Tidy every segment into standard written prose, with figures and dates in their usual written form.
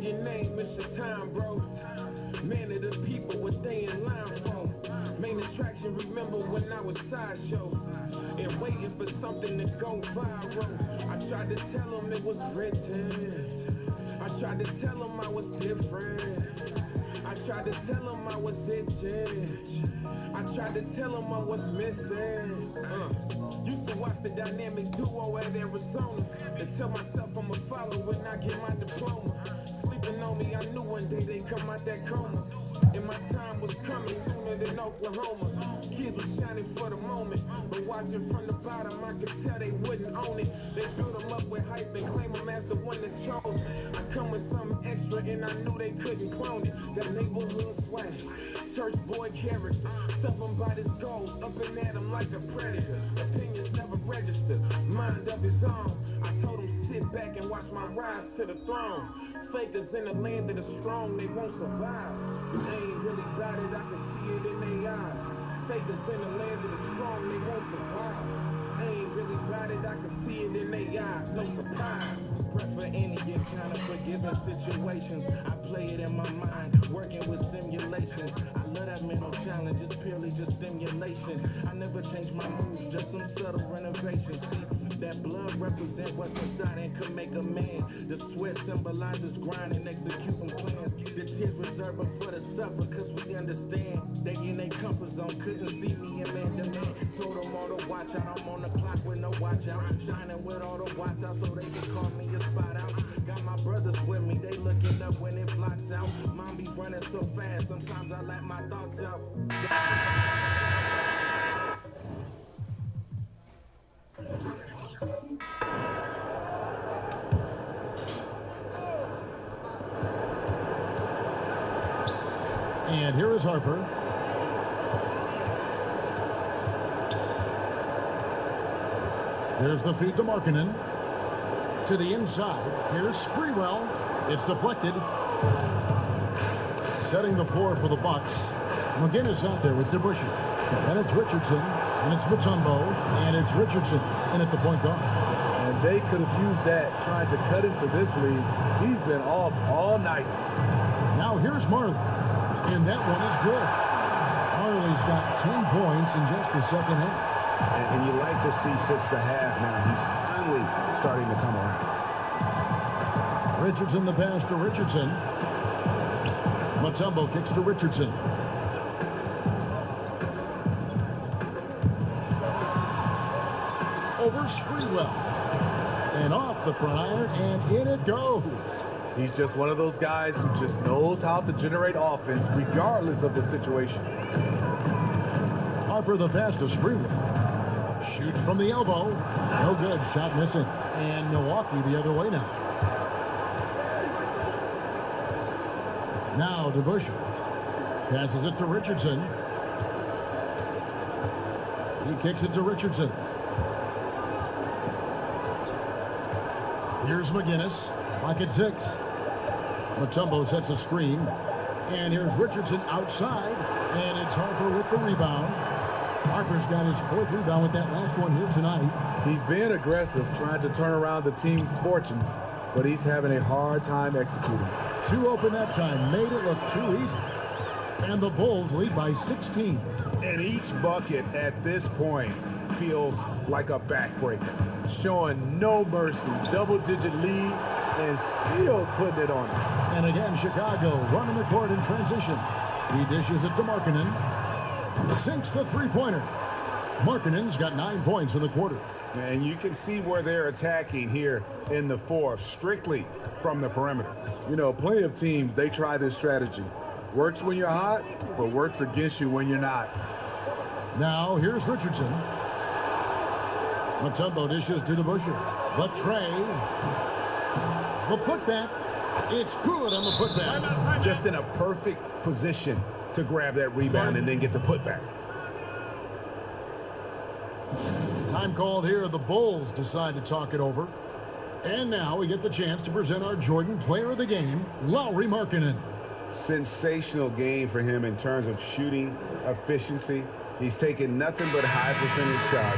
say your name, it's your time, bro. Man of the people, what they in line for. Main attraction, remember when I was sideshow and waiting for something to go viral. I tried to tell them it was written. I tried to tell them I was different. I tried to tell them I was itching. I tried to tell them I was missing. Used to watch the dynamic duo at Arizona and tell myself I'm a follow when I get my diploma. Sleeping on me, I knew one day they'd come out that coma. And my time was coming sooner than Oklahoma. Kids was shining for the moment, but watching from the bottom, I could tell they wouldn't own it. They built them up with hype and claim them as the one that's chosen. I come with something extra and I knew they couldn't clone it. That neighborhood swag, church boy character, stuff by this ghost, up and at him like a predator. Opinions never register, mind of his own. I told him sit back and watch my rise to the throne. Fakers in the land of the strong, they won't survive. They ain't really about it, I can see it in their eyes. Fakers in the land of the strong, they won't survive. They ain't really about it, I can see it in their eyes, no surprise. Prep for any and kind of forgiving situations. I play it in my mind, working with simulations. I love that mental challenge, it's purely just stimulation. I never change my moves, just some subtle renovations. See, that blood represents what's inside and could make a man. The sweat symbolizes grind and executing plans. The tears reserved for the suffer, cause we understand they in their comfort zone, couldn't see me in man to man. Told them all to watch out, I'm on the clock with no watch out. Shining with all the watch out so they can call me a spot out. Got my brothers with me, they looking up when it flocks out. Mom be running so fast, sometimes I let my thoughts out. And here is Harper. Here's the feed to Markkanen. To the inside. Here's Sprewell. It's deflected. Setting the floor for the Bucks. McGinnis out there with DeBusschere. And it's Richardson. And it's Mutombo. And it's Richardson in at the point guard. And they could have used that trying to cut into this lead. He's been off all night. Now here's Marley. And that one is good. Marley's got 10 points in just the second half. And you like to see since the half now. He's finally starting to come around. Richardson the pass to Richardson. Mutombo kicks to Richardson. Over Sprewell. And off the prior, and in it goes. He's just one of those guys who just knows how to generate offense regardless of the situation. Harper the pass to Sprewell. Shoots from the elbow. No good. Shot missing. And Milwaukee the other way now. Now DeBusschere. Passes it to Richardson. He kicks it to Richardson. Here's McGinnis. Pocket 6. Mutombo sets a screen. And here's Richardson outside. And it's Harper with the rebound. Harper's got his 4th rebound with that last one here tonight. He's being aggressive, trying to turn around the team's fortunes, but he's having a hard time executing. Too open that time. Made it look too easy. And the Bulls lead by 16. And each bucket at this point feels like a backbreaker. Showing no mercy. Double-digit lead and still putting it on him. And again, Chicago running the court in transition. He dishes it to Markkanen. Sinks the three-pointer. Markkanen's got 9 points in the quarter. And you can see where they're attacking here in the fourth, strictly from the perimeter. You know, plenty of teams, they try this strategy. Works when you're hot, but works against you when you're not. Now, here's Richardson. Mutombo dishes to DeBusschere. The tray. The putback. It's good on the putback. Just in a perfect position to grab that rebound and then get the putback. Time called here. The Bulls decide to talk it over. And now we get the chance to present our Jordan Player of the Game, Lauri Markkanen. Sensational game for him in terms of shooting efficiency. He's taken nothing but high percentage shots.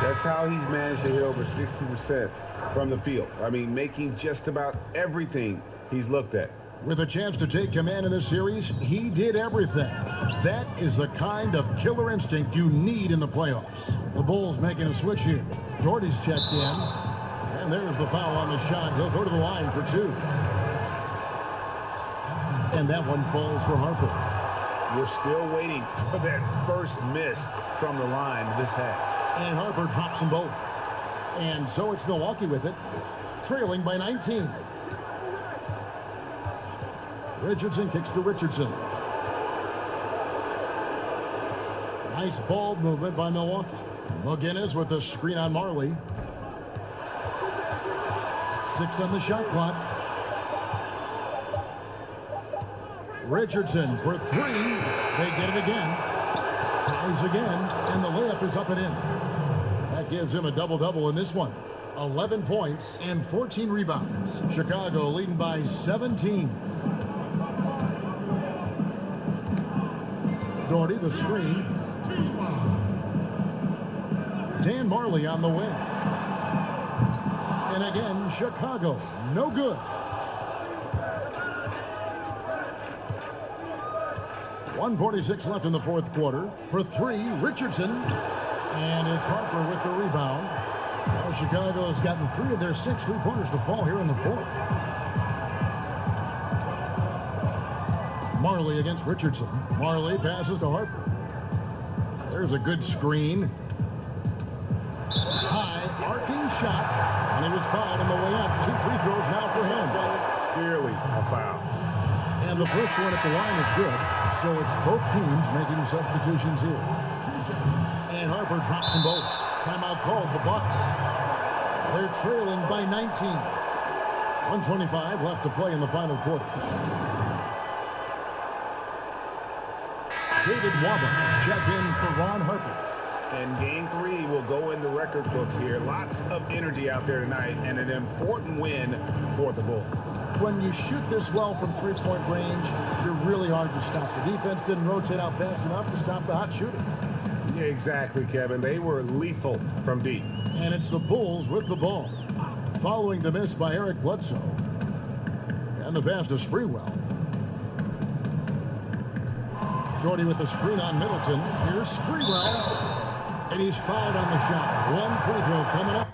That's how he's managed to hit over 60% from the field. I mean, making just about everything he's looked at. With a chance to take command in this series, he did everything. That is the kind of killer instinct you need in the playoffs. The Bulls making a switch here. Doherty's checked in. And there's the foul on the shot. He'll go to the line for 2. And that one falls for Harper. We're still waiting for that first miss from the line this half. And Harper drops them both. And so it's Milwaukee with it, trailing by 19. Richardson kicks to Richardson. Nice ball movement by Milwaukee. McGinnis with the screen on Marley. 6 on the shot clock. Richardson for 3. They get it again. Tries again, and the layup is up and in. That gives him a double-double in this one. 11 points and 14 rebounds. Chicago leading by 17. Doherty, the screen. Dan Marley on the wing. And again, Chicago, no good. 1:46 left in the fourth quarter. For 3, Richardson. And it's Harper with the rebound. Well, Chicago has gotten 3 of their 6 3-pointers to fall here in the fourth. Marley against Richardson. Marley passes to Harper. There's a good screen. High, arcing shot. And he was fouled on the way up. 2 free throws now for him. Clearly a foul. And the first one at the line is good. So it's both teams making substitutions here. And Harper drops them both. Timeout called, the Bucks. They're trailing by 19. 1:25 left to play in the final quarter. David Waba's check in for Ron Harper. And game 3 will go in the record books here. Lots of energy out there tonight and an important win for the Bulls. When you shoot this well from 3-point range, you're really hard to stop. The defense didn't rotate out fast enough to stop the hot shooter. Yeah, exactly, Kevin. They were lethal from deep. And it's the Bulls with the ball. Following the miss by Eric Bledsoe. And the pass to Sprewell. Doherty with the screen on Middleton. Here's Sprewell. And he's fouled on the shot. 1 free throw coming up.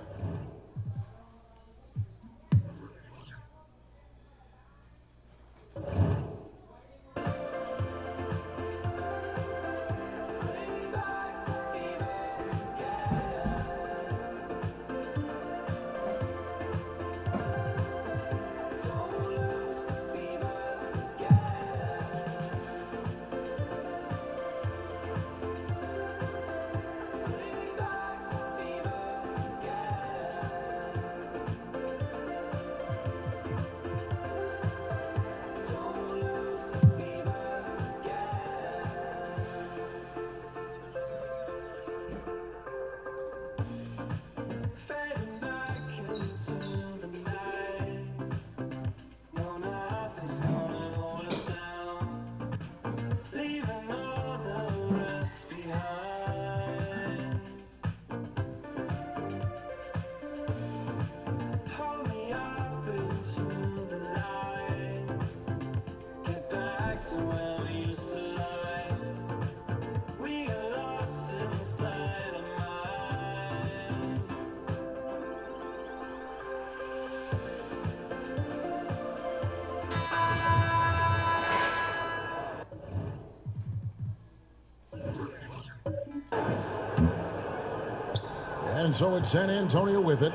And so it's San Antonio with it.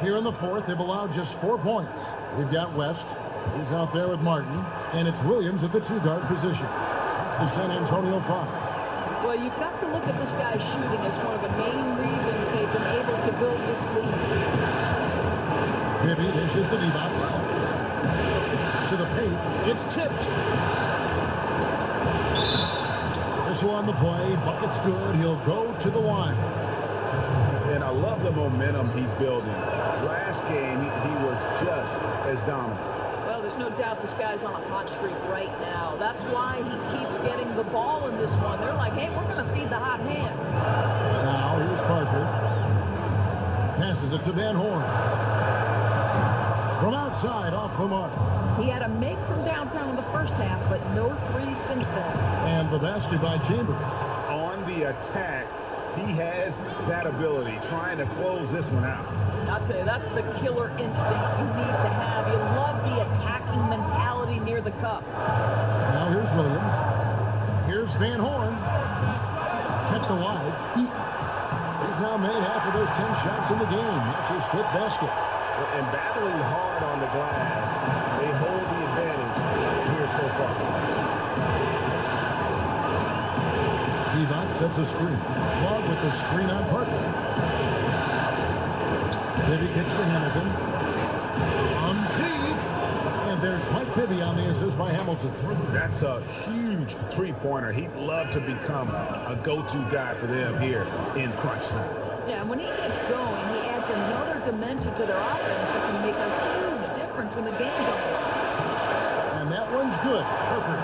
Here in the fourth, they've allowed just 4 points. We've got West. He's out there with Martin. And it's Williams at the 2-guard position. It's the San Antonio 5. Well, you've got to look at this guy's shooting as one of the main reasons they've been able to build this lead. Bibby dishes the D-box. To the paint. It's tipped. This on the play. Bucket's good. He'll go to the line. And I love the momentum he's building. Last game, he was just as dominant. Well, there's no doubt this guy's on a hot streak right now. That's why he keeps getting the ball in this one. They're like, hey, we're going to feed the hot hand. Now, here's Parker. Passes it to Van Horn. From outside, off the mark. He had a make from downtown in the first half, but no threes since then. And the basket by Chambers. On the attack, he has that ability, trying to close this one out. I'll tell you, that's the killer instinct you need to have. You love the attacking mentality near the cup. Now here's Williams. Here's Van Horn. Kept alive. He's now made half of those 10 shots in the game. That's his fifth basket. And battling hard on the glass, they hold the advantage here so far. Divac sets a screen. Love with the screen on Parker. Bibby kicks to Hamilton. On deep. And there's Mike Bibby on the assist by Hamilton. That's a huge three-pointer. He'd love to become a go-to guy for them here in crunch time. Yeah, and when he gets going, he adds another dimension to their offense that can make a huge difference when the game's over. And that one's good. Parker.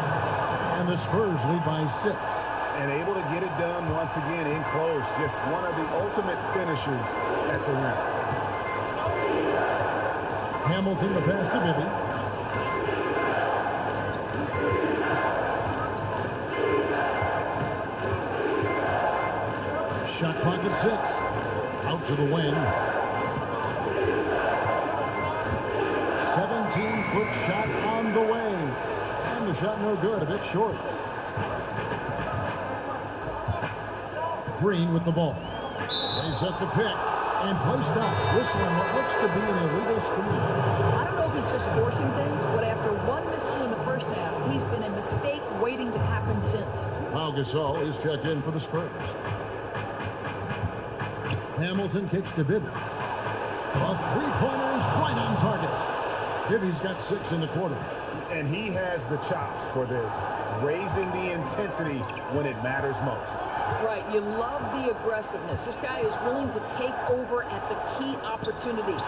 And the Spurs lead by 6. And able to get it done once again in close. Just one of the ultimate finishers at the rim. Hamilton, the pass to Bibby. Shot clock at 6. Out to the wing. 17-foot shot on the way. And the shot no good, a bit short. Green with the ball. They set the pick. And play stops. Whistling what looks to be an illegal screen. I don't know if he's just forcing things, but after one miscue in the first half, he's been a mistake waiting to happen since. Pau Gasol is checked in for the Spurs. Hamilton kicks to Bibby. A three-pointer is right on target. Bibby's got 6 in the quarter. And he has the chops for this, raising the intensity when it matters most. Right, you love the aggressiveness. This guy is willing to take over at the key opportunities.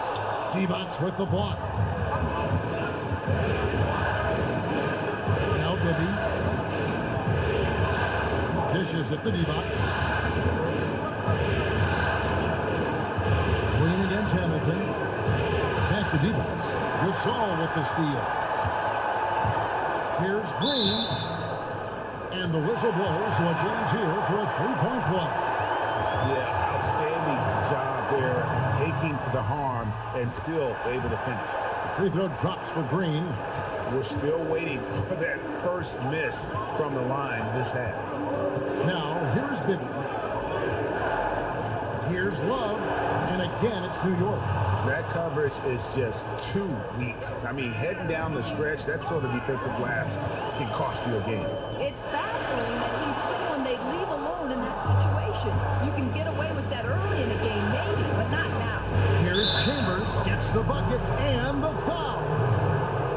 Divac with the block. Now Bibby. Dishes at the Divac. Green against Hamilton. Back to Divac. Gasol with the steal. Here's Green. And the whistle blows, so a change here for a three-point play. Yeah, outstanding job there, taking the harm and still able to finish. Free throw drops for Green. We're still waiting for that first miss from the line this half. Now, here's Bibby. Here's Love. And again, it's New York. That coverage is just too weak. I mean, heading down the stretch, that sort of defensive lapse can cost you a game. It's baffling that he's someone they leave alone in that situation. You can get away with that early in a game, maybe, but not now. Here's Chambers, gets the bucket, and the foul.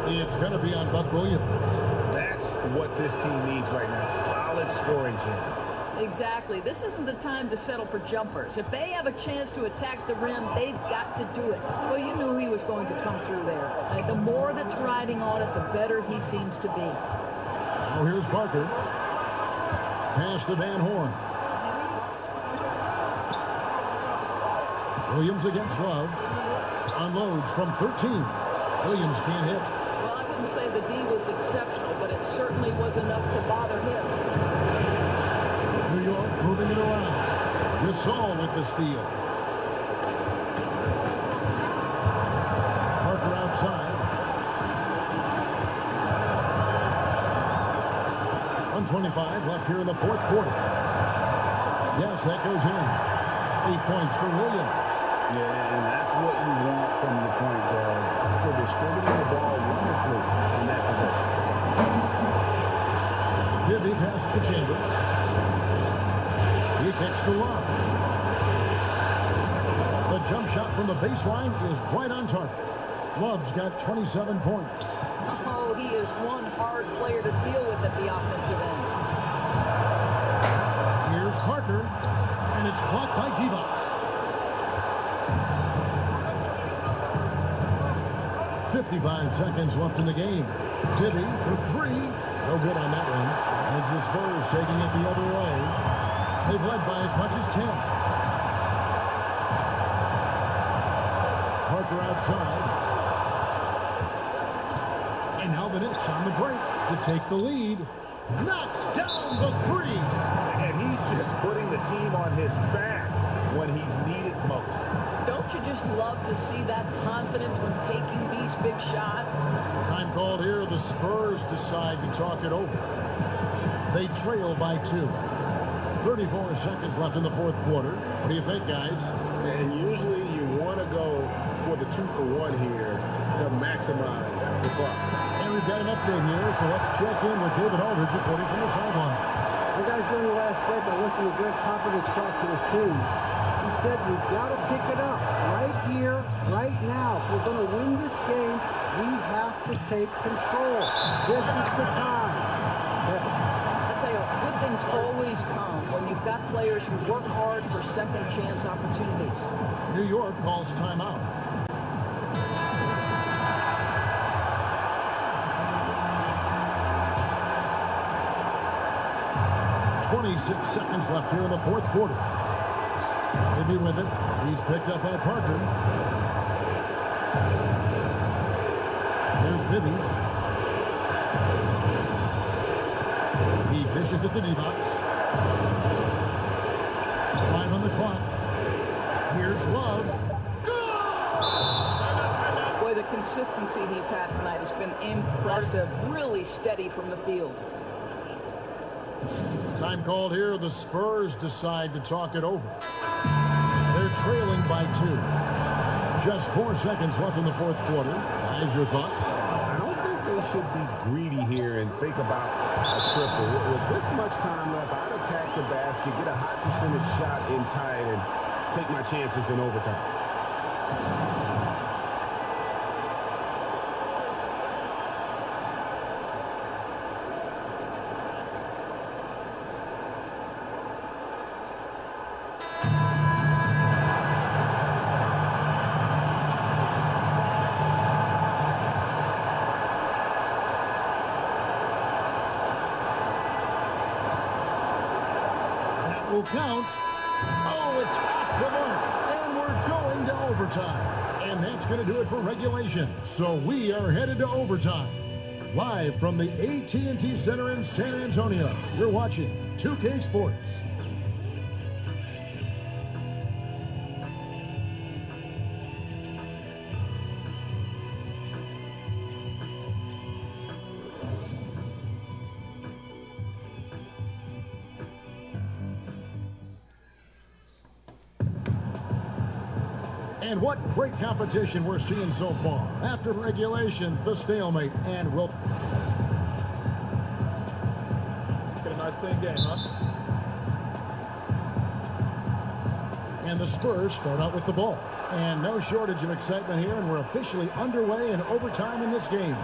It's going to be on Buck Williams. That's what this team needs right now, solid scoring chances. Exactly. This isn't the time to settle for jumpers. If they have a chance to attack the rim, they've got to do it. Well, you knew he was going to come through there. The more that's riding on it, the better he seems to be. Now here's Parker. Pass to Van Horn. Williams against Love. Unloads from 13. Williams can't hit. Well, I wouldn't say the D was exceptional, but it certainly was enough to bother him. New York moving it around. Gasol with the steal. Parker outside. 1:25 left here in the fourth quarter. Yes, that goes in. 8 points for Williams. Yeah, and that's what you want from the point guard. They're distributing the ball wonderfully in that possession. Bibby passes to Chambers. He kicks to Love. The jump shot from the baseline is right on target. Love's got 27 points. Oh, he is one hard player to deal with at the offensive end. Here's Parker, and it's blocked by Divac. 55 seconds left in the game. Bibby for 3. No good on that one. As the Spurs taking it the other way. They've led by as much as 10. Parker outside. the Knicks on the break to take the lead. Knocks down the three. And he's just putting the team on his back when he's needed most. Don't you just love to see that confidence when taking these big shots? Time called here. The Spurs decide to talk it over. They trail by 2. 34 seconds left in the fourth quarter. What do you think, guys? And usually you want to go for the 2-for-1 here to maximize the clock. And we've got an update here, so let's check in with David Aldridge reporting from the sideline. Well, guys, during the last break, I listened to Greg Popovich talk to his team. He said, we've got to pick it up right here, right now. If we're going to win this game, we have to take control. This is the time. I tell you, good things always come when you've got players who work hard for second chance opportunities. New York calls timeout. .26 seconds left here in the fourth quarter. Maybe with it. He's picked up by Parker. Here's Bibby. He dishes it to D-Box. 5 on the clock. Here's Love. Boy, the consistency he's had tonight has been impressive. Really steady from the field. Time called here. The Spurs decide to talk it over. They're trailing by 2. Just 4 seconds left in the fourth quarter. Guys, your thoughts? I don't think they should be greedy here and think about a triple. With this much time left, I'd attack the basket, get a high percentage shot in tight, and take my chances in overtime. Will count. Oh, it's off the mark. And we're going to overtime. And that's going to do it for regulation. So we are headed to overtime. Live from the AT&T Center in San Antonio, you're watching 2K Sports. And what great competition we're seeing so far. After regulation, the stalemate, and we'll... Let's get a nice clean game, huh? And the Spurs start out with the ball. And no shortage of excitement here, and we're officially underway in overtime in this game.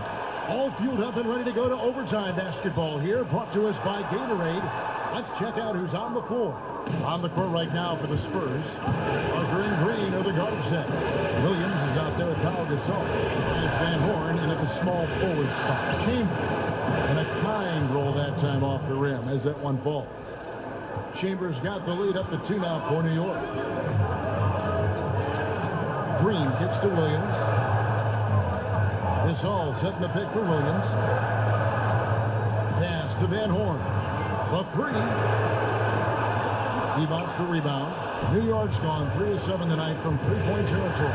All fueled up and ready to go to overtime basketball here, brought to us by Gatorade. Let's check out who's on the floor. On the court right now for the Spurs. Parker and Green are the guard set. Williams is out there with Pau Gasol. And it's Van Horn in at the small forward spot. Chambers. And a kind roll that time off the rim as that one falls. Chambers got the lead up to 2 now for New York. Green kicks to Williams. Gasol setting the pick for Williams. Pass to Van Horn. The 3. He bounces the rebound. New York's gone 3 of 7 tonight from three-point territory.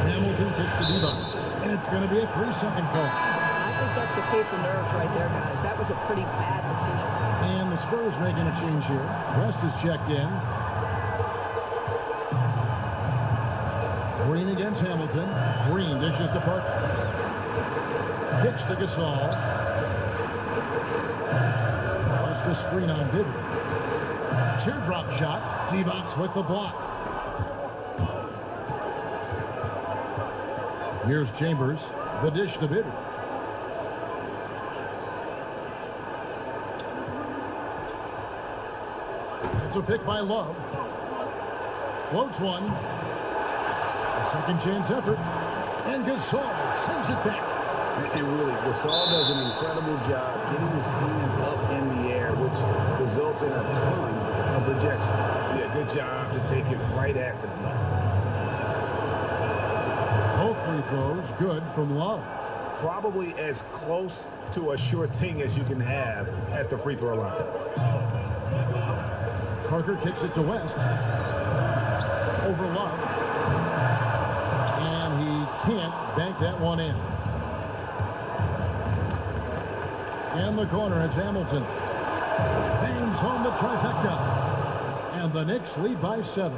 Hamilton kicks to D-Box. And it's going to be a 3-second call. I think that's a case of nerves right there, guys. That was a pretty bad decision. And the Spurs making a change here. West is checked in. Green against Hamilton. Green dishes to Parker. Kicks to Gasol. Lost a screen on Bibby. Teardrop shot. D-Box with the block. Here's Chambers. The dish to Bibby. That's a pick by Love. Floats one. A second chance effort. And Gasol sends it back. And really, Gasol does an incredible job getting his hands up in the air, which results in a ton of rejection. Yeah, good job to take it right at the net. Both both free throws good from Love. Probably as close to a sure thing as you can have at the free throw line. Parker kicks it to West. Over Love. And he can't bank that one in. In the corner, it's Hamilton. Bangs home the trifecta. And the Knicks lead by 7.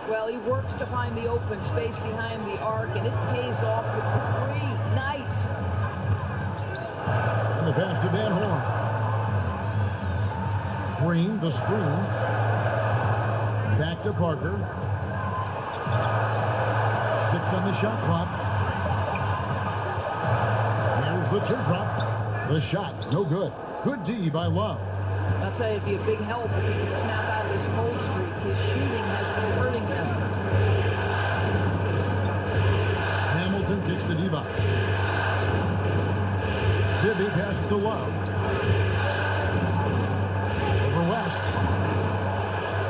Well, he works to find the open space behind the arc, and it pays off with 3. Nice. And the pass to Van Horn. Green, the screen. Back to Parker. 6 on the shot clock. Here's the teardrop. The shot, no good. Good D by Love. I'll tell you, it'd be a big help if he could snap out of this cold streak. His shooting has been hurting them. Hamilton kicks to Divac. Bibby passes to Love. Over West.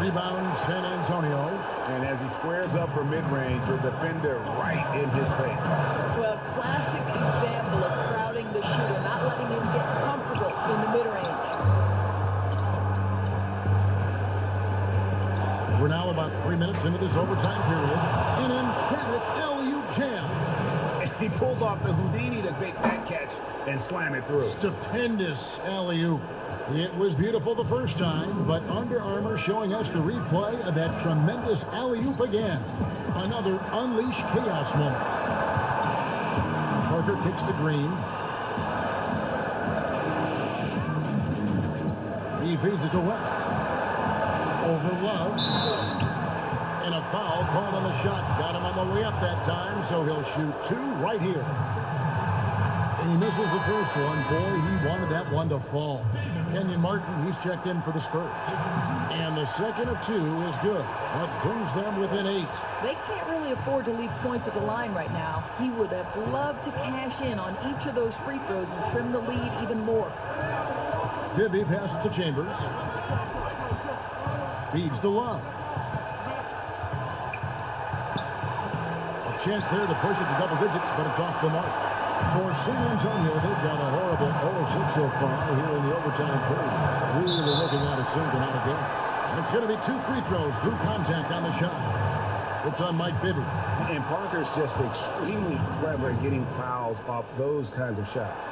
Rebound San Antonio. And as he squares up for mid-range, the defender right in his face. Well, classic example of crowding the shooter, not letting him get comfortable in the mid-range. We're now about 3 minutes into this overtime period. An emphatic alley-oop jam. And he pulls off the Houdini to make that catch and slam it through. Stupendous alley-oop. It was beautiful the first time, but Under Armour showing us the replay of that tremendous alley-oop again. Another unleashed chaos moment. Parker kicks to Green. He feeds it to West. Over Love. And a foul called on the shot. Got him on the way up that time, so he'll shoot 2 right here. And he misses the first one. Boy, he wanted that one to fall. Kenyon Martin, he's checked in for the Spurs. And the second of 2 is good. That brings them within 8. They can't really afford to leave points at the line right now. He would have loved to cash in on each of those free throws and trim the lead even more. Bibby passes to Chambers. Feeds to Love. A chance there to push it to double digits, but it's off the mark. For San Antonio, they've got a horrible 0-6 so far here in the overtime period. Really looking out of sync and out of gas. And it's going to be 2 free throws, through contact on the shot. It's on Mike Bibby. And Parker's just extremely clever at getting fouls off those kinds of shots.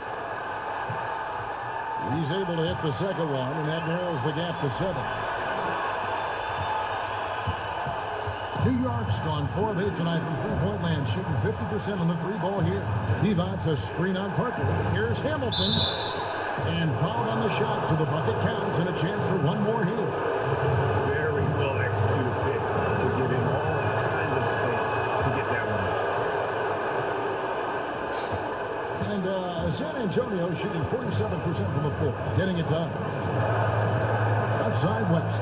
He's able to hit the second one, and that narrows the gap to 7. New York's gone 4 of 8 tonight from three-point land, shooting 50% on the 3-ball here. Divac a screen on Parker. Here's Hamilton. And fouled on the shot, so the bucket counts, and a chance for one more here. Very well executed pick to give him all kinds of space to get that one. And San Antonio shooting 47% from the floor, getting it done. Outside West.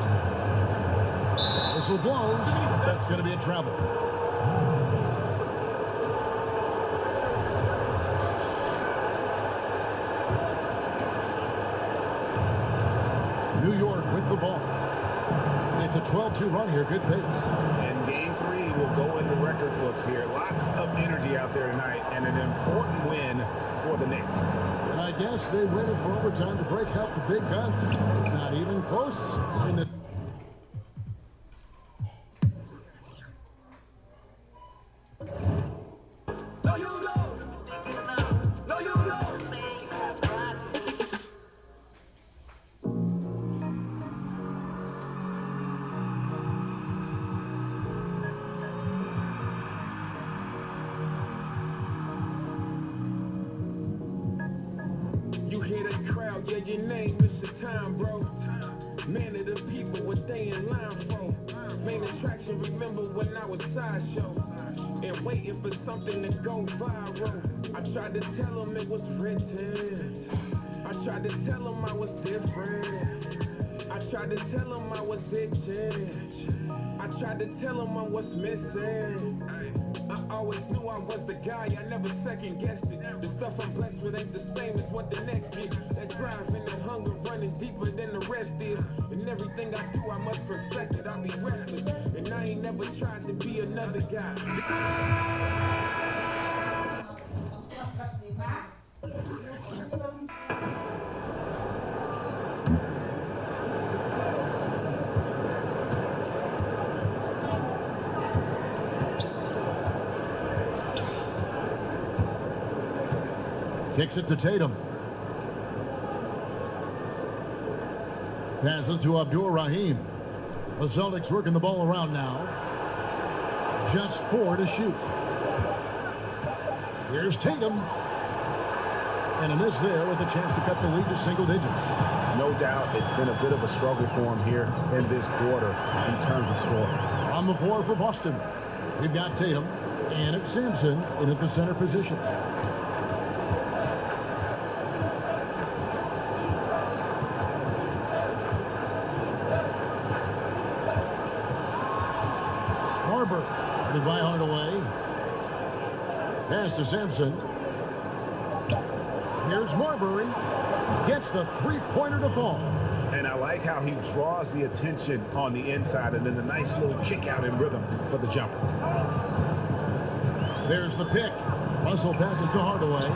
Whistle blows. That's going to be a travel. New York with the ball. It's a 12-2 run here. Good pace. And game 3 will go in the record books here. Lots of energy out there tonight, and an important win for the Knicks. And I guess they waited for overtime to break out the big guns. It's not even close in the... You hear that crowd, yeah, your name is the time, bro. Man of the people, what they in line for. Main attraction, remember when I was sideshow. And waiting for something to go viral. I tried to tell them it was written. I tried to tell them I was different. I tried to tell them I was itching. I tried to tell them I was missing. I always knew I was the guy, I never second guessed it. The stuff I'm blessed with ain't the same as what the next get. That drive and that hunger running deeper than the rest is. And everything I do, I must perfect it, I'll be restless. And I ain't never tried to be another guy. Kicks it to Tatum. Passes to Abdur-Rahim. The Celtics working the ball around now. Just 4 to shoot. Here's Tatum. And a miss there with a chance to cut the lead to single digits. No doubt it's been a bit of a struggle for him here in this quarter in terms of scoring. On the floor for Boston, we've got Tatum and it's Sampson in at the center position. Barber, by Hardaway. Pass to Sampson. Here's Marbury. Gets the three-pointer to fall. And I like how he draws the attention on the inside and then the nice little kick out in rhythm for the jumper. There's the pick. Russell passes to Hardaway.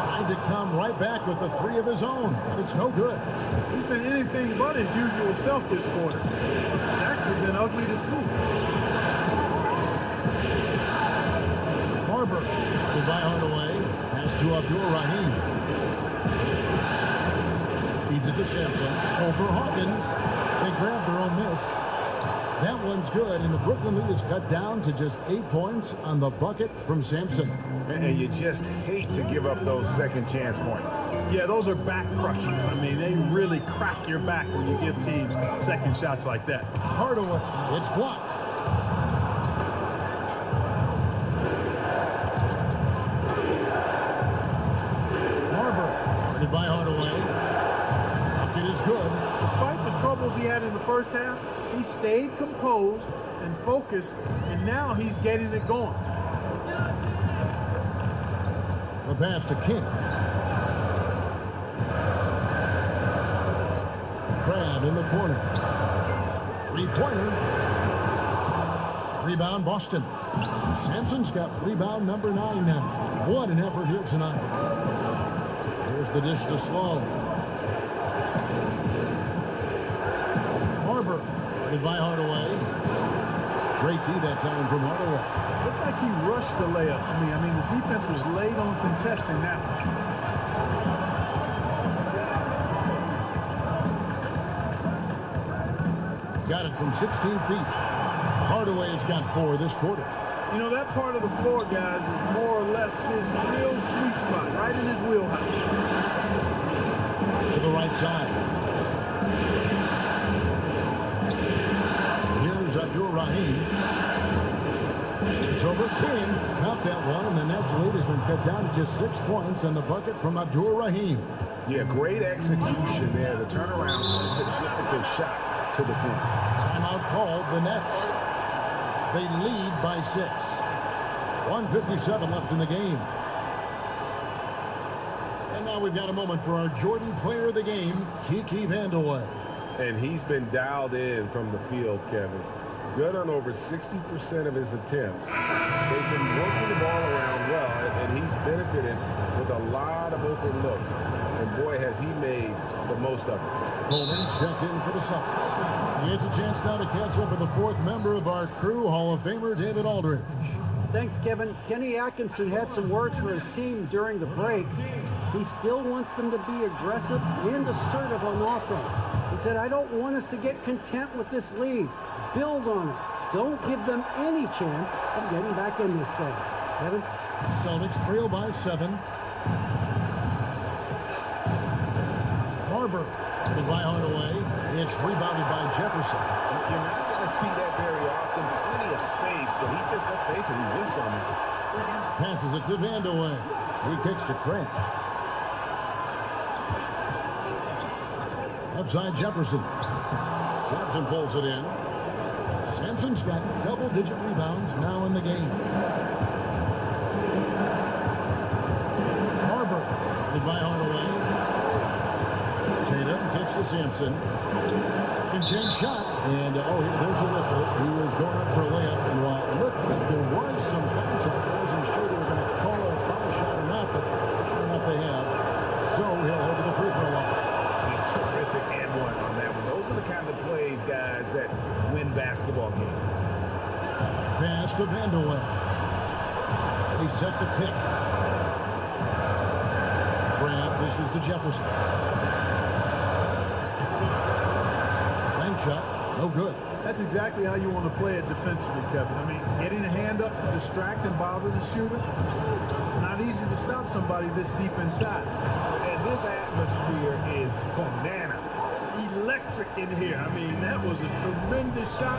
Trying to come right back with the 3 of his own, but it's no good. He's been anything but his usual self this quarter. It's actually been ugly to see. Barber, by Hardaway. Pass to Abdur-Rahim. Feeds it to Sampson. Over Hawkins. They grab their own miss. That one's good, and the Brooklyn lead is cut down to just 8 points on the bucket from Sampson. And you just hate to give up those second chance points. Yeah, those are back crushers. I mean, they really crack your back when you give teams second shots like that. Hardaway, it's blocked. By Hardaway. It is good. Despite the troubles he had in the first half, he stayed composed and focused, and now he's getting it going. The pass to King. Crab in the corner. Three-pointer. Rebound Boston. Sampson's got rebound number 9 now. What an effort here tonight. Here's the dish to Sloan. Barber, by Hardaway. Great D that time from Hardaway. Looked like he rushed the layup to me. I mean, the defense was late on contesting that one. Got it from 16 feet. Hardaway has got 4 this quarter. You know, that part of the floor, guys, is more or less his real sweet spot, right in his wheelhouse. To the right side. Here's Abdur-Rahim. It's over King. Not that one, and the Nets' lead has been cut down to just 6 points on the bucket from Abdur-Rahim. Yeah, great execution there. The turnaround sends a difficult shot to the point. Timeout called the Nets. They lead by 6. 1:57 left in the game. And now we've got a moment for our Jordan player of the game, Kiki Vandeweghe. And he's been dialed in from the field, Kevin. Good on over 60% of his attempts. They've been working the ball around well, and he's benefited with a lot of open looks. And boy, has he made the most of it. Coleman checked in for the Celtics. It's a chance now to catch up with the 4th member of our crew, Hall of Famer David Aldridge. Thanks, Kevin. Kenny Atkinson had some words for his team during the break. He still wants them to be aggressive and assertive on offense. He said, I don't want us to get content with this lead. Build on it. Don't give them any chance of getting back in this thing. Kevin? Celtics trail by 7. Barber. By Hardaway. It's rebounded by Jefferson. You're not going to see that very often. Plenty of space, but he just, let's face it, he whiffs on it. Passes it to Vandeweghe. He kicks to Craig. Upside Jefferson. Sampson pulls it in. Sampson's got double-digit rebounds now in the game. Barber. By Hardaway. Tatum kicks to Sampson. Second chance shot. And, there's a whistle. He was going up for a layup. And while it looked like there was some contact, I wasn't sure they were going to call a foul shot or not, but sure enough they have. So he'll head to the free throw line. Terrific and one on that one. Those are the kind of plays, guys, that win basketball games. Pass to Vandeweghe. He set the pick. This is to Jefferson. Bank shot, no good. That's exactly how you want to play it defensively, Kevin. I mean, getting a hand up to distract and bother the shooter, not easy to stop somebody this deep inside. And this atmosphere is bananas. Electric in here. I mean, that was a tremendous shot.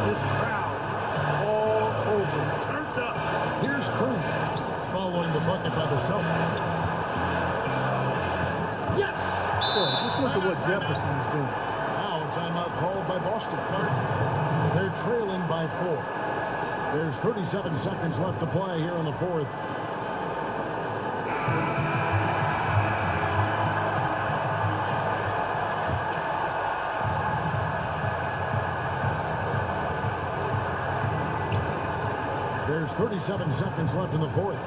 This crowd all over, turned up. Here's Crew following the bucket by the Celtics. Yes! Boy, just look at what Jefferson is doing. Now a timeout called by Boston. They're trailing by 4. There's 37 seconds left to play here in the fourth. There's 37 seconds left in the fourth.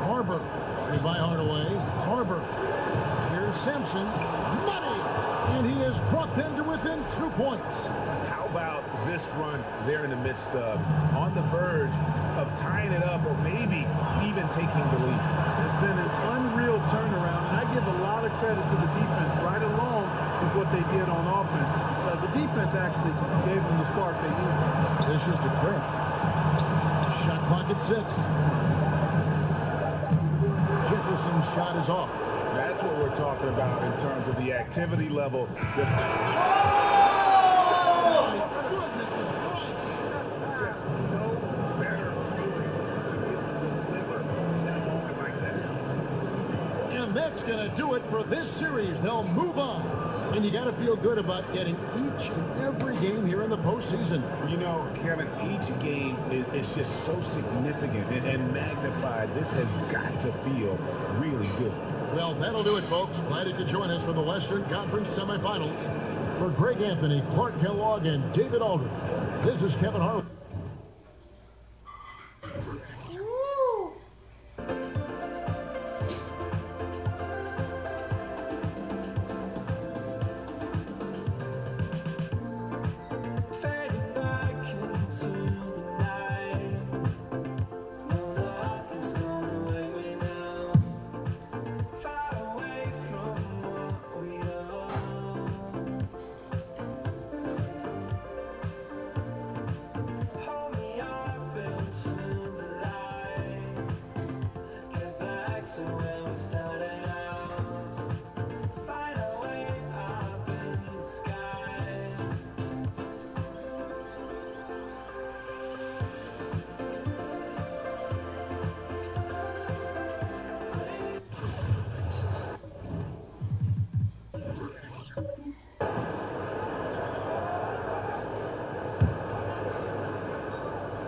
Harbor, by Hardaway. Harbor. Here's Simpson. Money! And he is brought them to within 2 points. How about this run there in the midst of, on the verge of tying it up or maybe even taking the lead? It's been an unreal turnaround, and I give a lot of credit to the defense right along with what they did on offense, because the defense actually gave them the spark they needed. This is to Craig. Shot clock at 6. Jefferson's shot is off. That's what we're talking about in terms of the activity level. Oh, my goodness is right. Just no better feeling to be able to deliver in a moment like that. And that's going to do it for this series. They'll move on. And you got to feel good about getting each and every game here in the postseason. You know, Kevin, each game is just so significant and magnified. This has got to feel really good. Well, that'll do it, folks. Glad you could join us for the Western Conference semifinals. For Greg Anthony, Clark Kellogg, and David Aldridge, this is Kevin Harlan.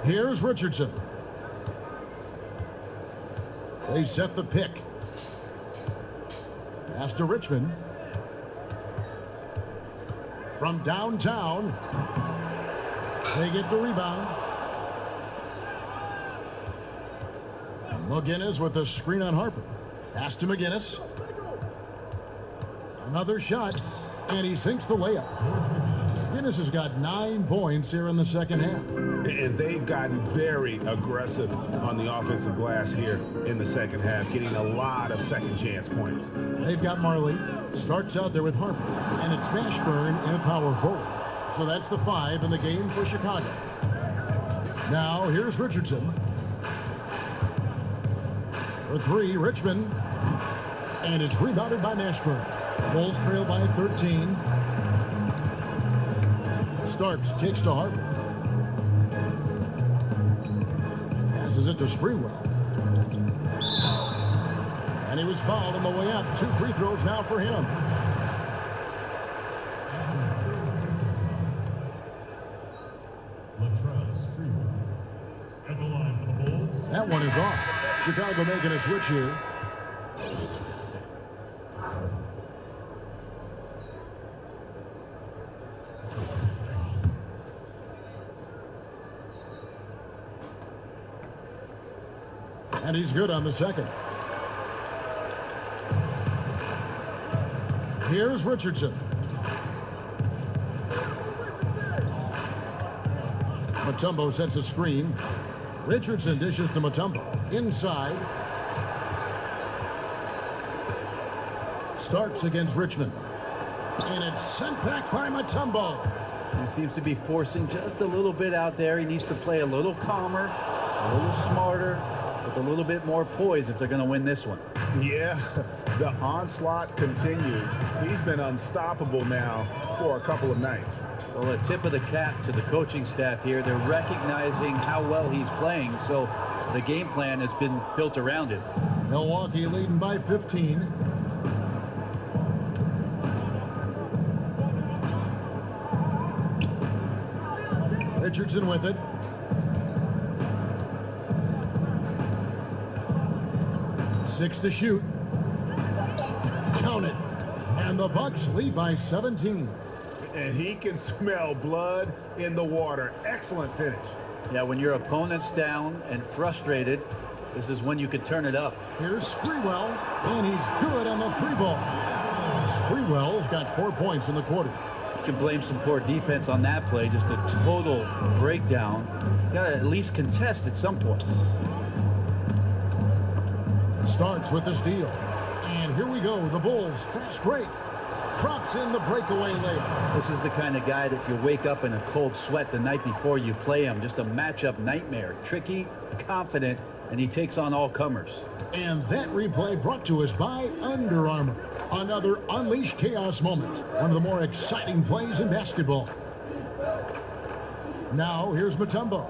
Here's Richardson. They set the pick. Pass to Richmond. From downtown. They get the rebound. McGinnis with the screen on Harper. Pass to McGinnis. Another shot, and he sinks the layup. McGinnis has got 9 points here in the second half. And they've gotten very aggressive on the offensive glass here in the second half, getting a lot of second chance points. They've got Marley. Starts out there with Harper. And it's Mashburn in a power forward. So that's the 5 in the game for Chicago. Now here's Richardson. For 3, Richmond. And it's rebounded by Mashburn. Bulls trail by 13. Starks kicks to Harper. Passes it to Sprewell. And he was fouled on the way out. 2 free throws now for him. That one is off. Chicago making a switch here. And he's good on the second. Here's Richardson. Mutombo sets a screen. Richardson dishes to Mutombo. inside. Starks against Richmond. And it's sent back by Mutombo. He seems to be forcing just a little bit out there. He needs to play a little calmer, a little smarter, with a little bit more poise if they're going to win this one. Yeah, the onslaught continues. He's been unstoppable now for a couple of nights. Well, a tip of the cap to the coaching staff here. They're recognizing how well he's playing, so the game plan has been built around it. Milwaukee leading by 15. Richardson with it. Six to shoot. Count it. And the Bucks lead by 17. And he can smell blood in the water. Excellent finish. Yeah, when your opponent's down and frustrated, this is when you could turn it up. Here's Sprewell, and he's good on the three ball. Sprewell's got 4 points in the quarter. You can blame some poor defense on that play, just a total breakdown. You got to at least contest at some point. Starks with the steal. And here we go, the Bulls fast break. Drops in the breakaway layup. This is the kind of guy that you wake up in a cold sweat the night before you play him. Just a matchup nightmare. Tricky, confident, and he takes on all comers. And that replay brought to us by Under Armour. Another Unleash Chaos moment. One of the more exciting plays in basketball. Now here's Mutombo.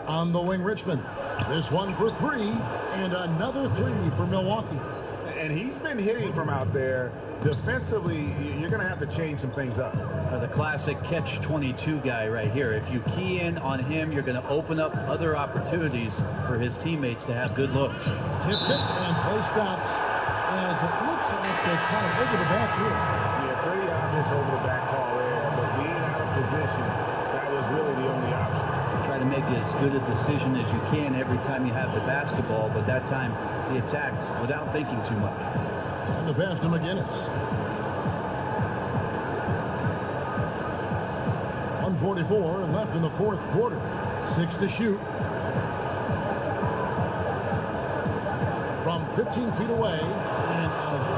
On the wing, Richmond. This one for three, and another three for Milwaukee. And he's been hitting from out there. Defensively, you're going to have to change some things up. The classic catch-22 guy right here. If you key in on him, you're going to open up other opportunities for his teammates to have good looks. Tipped it, and play stops as it looks like they call it over the back here. Yeah, pretty obvious over the back call there, but being out of position, that was really the only option. Try to make as good a decision as you can every time you have the basketball, but that time he attacked without thinking too much. And the pass to McGinnis. 1:44 left in the fourth quarter. 6 to shoot. From 15 feet away, and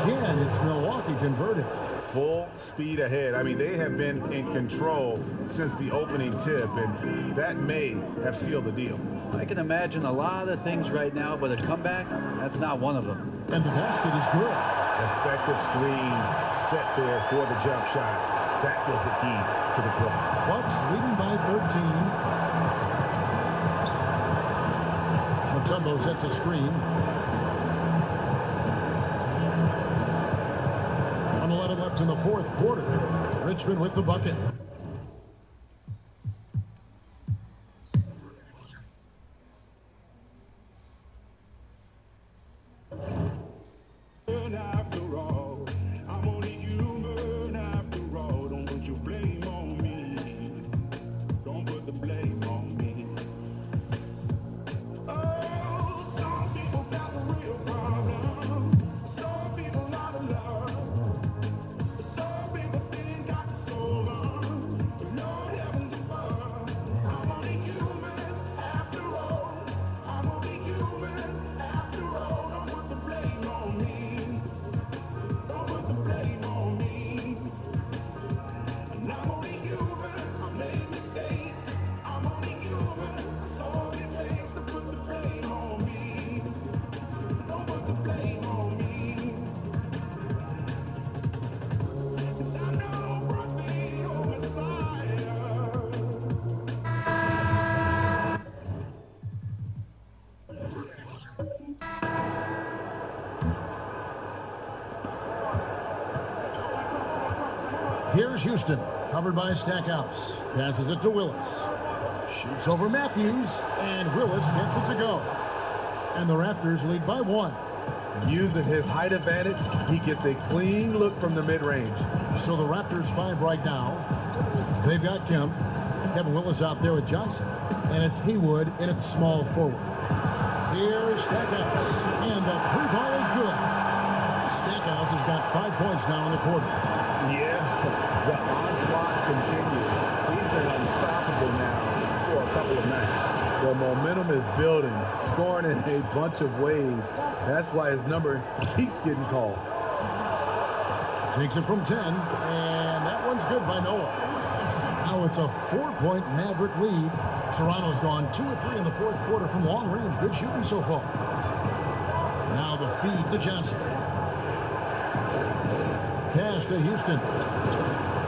again, it's Milwaukee converted. Full speed ahead. I mean, they have been in control since the opening tip, and that may have sealed the deal. I can imagine a lot of things right now, but a comeback, that's not one of them. And the basket is good. Effective screen set there for the jump shot. That was the key to the play. Bucks leading by 13. Mutombo sets a screen. 1:11 left in the fourth quarter. Richmond with the bucket. After all, I'm only human after all. Don't put your blame on me. Don't put the blame on me. Oh, some people got a real problem. Some people out of love. Some people think I can soul on. Lord heavenly above. I'm only human after all. I'm only human after all. Don't put the blame on me. Don't put the blame on me. And I'm only human. I made mistakes. I'm only human. That's all it takes to put the blame on me. Don't put the blame on me. 'Cause I know brought me your Messiah. Here's Houston, covered by Stackhouse. Passes it to Willis. Shoots over Matthews, and Willis gets it to go. And the Raptors lead by 1. Using his height advantage, he gets a clean look from the mid-range. So the Raptors 5 right now. They've got Kemp. Kevin Willis out there with Johnson. And it's Haywood in its small forward. Here's Stackhouse. And the three ball is good. Stackhouse has got 5 points now in the quarter. Yeah, the onslaught continues. He's been unstoppable now for a couple of nights. The momentum is building, scoring in a bunch of ways. That's why his number keeps getting called. Takes it from 10, and that one's good by Noah. Now it's a 4-point Maverick lead. Toronto's gone 2 of 3 in the fourth quarter from long range. Good shooting so far. Now the feed to Johnson. Pass to Houston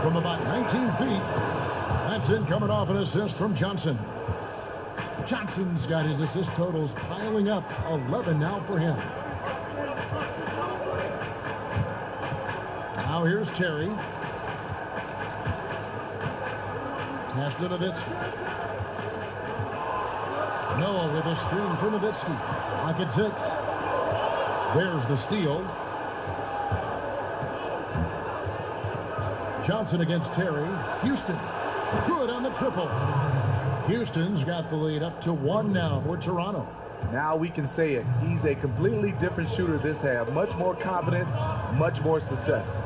from about 19 feet. That's in, coming off an assist from Johnson. Johnson's got his assist totals piling up. 11 now for him. Now here's Terry. Pass to Nowitzki. Noah with a screen for Nowitzki. Pocket 6. There's the steal. Johnson against Terry. Houston. Good on the triple. Houston's got the lead up to 1 now for Toronto. Now we can say it. He's a completely different shooter this half. Much more confidence, much more success.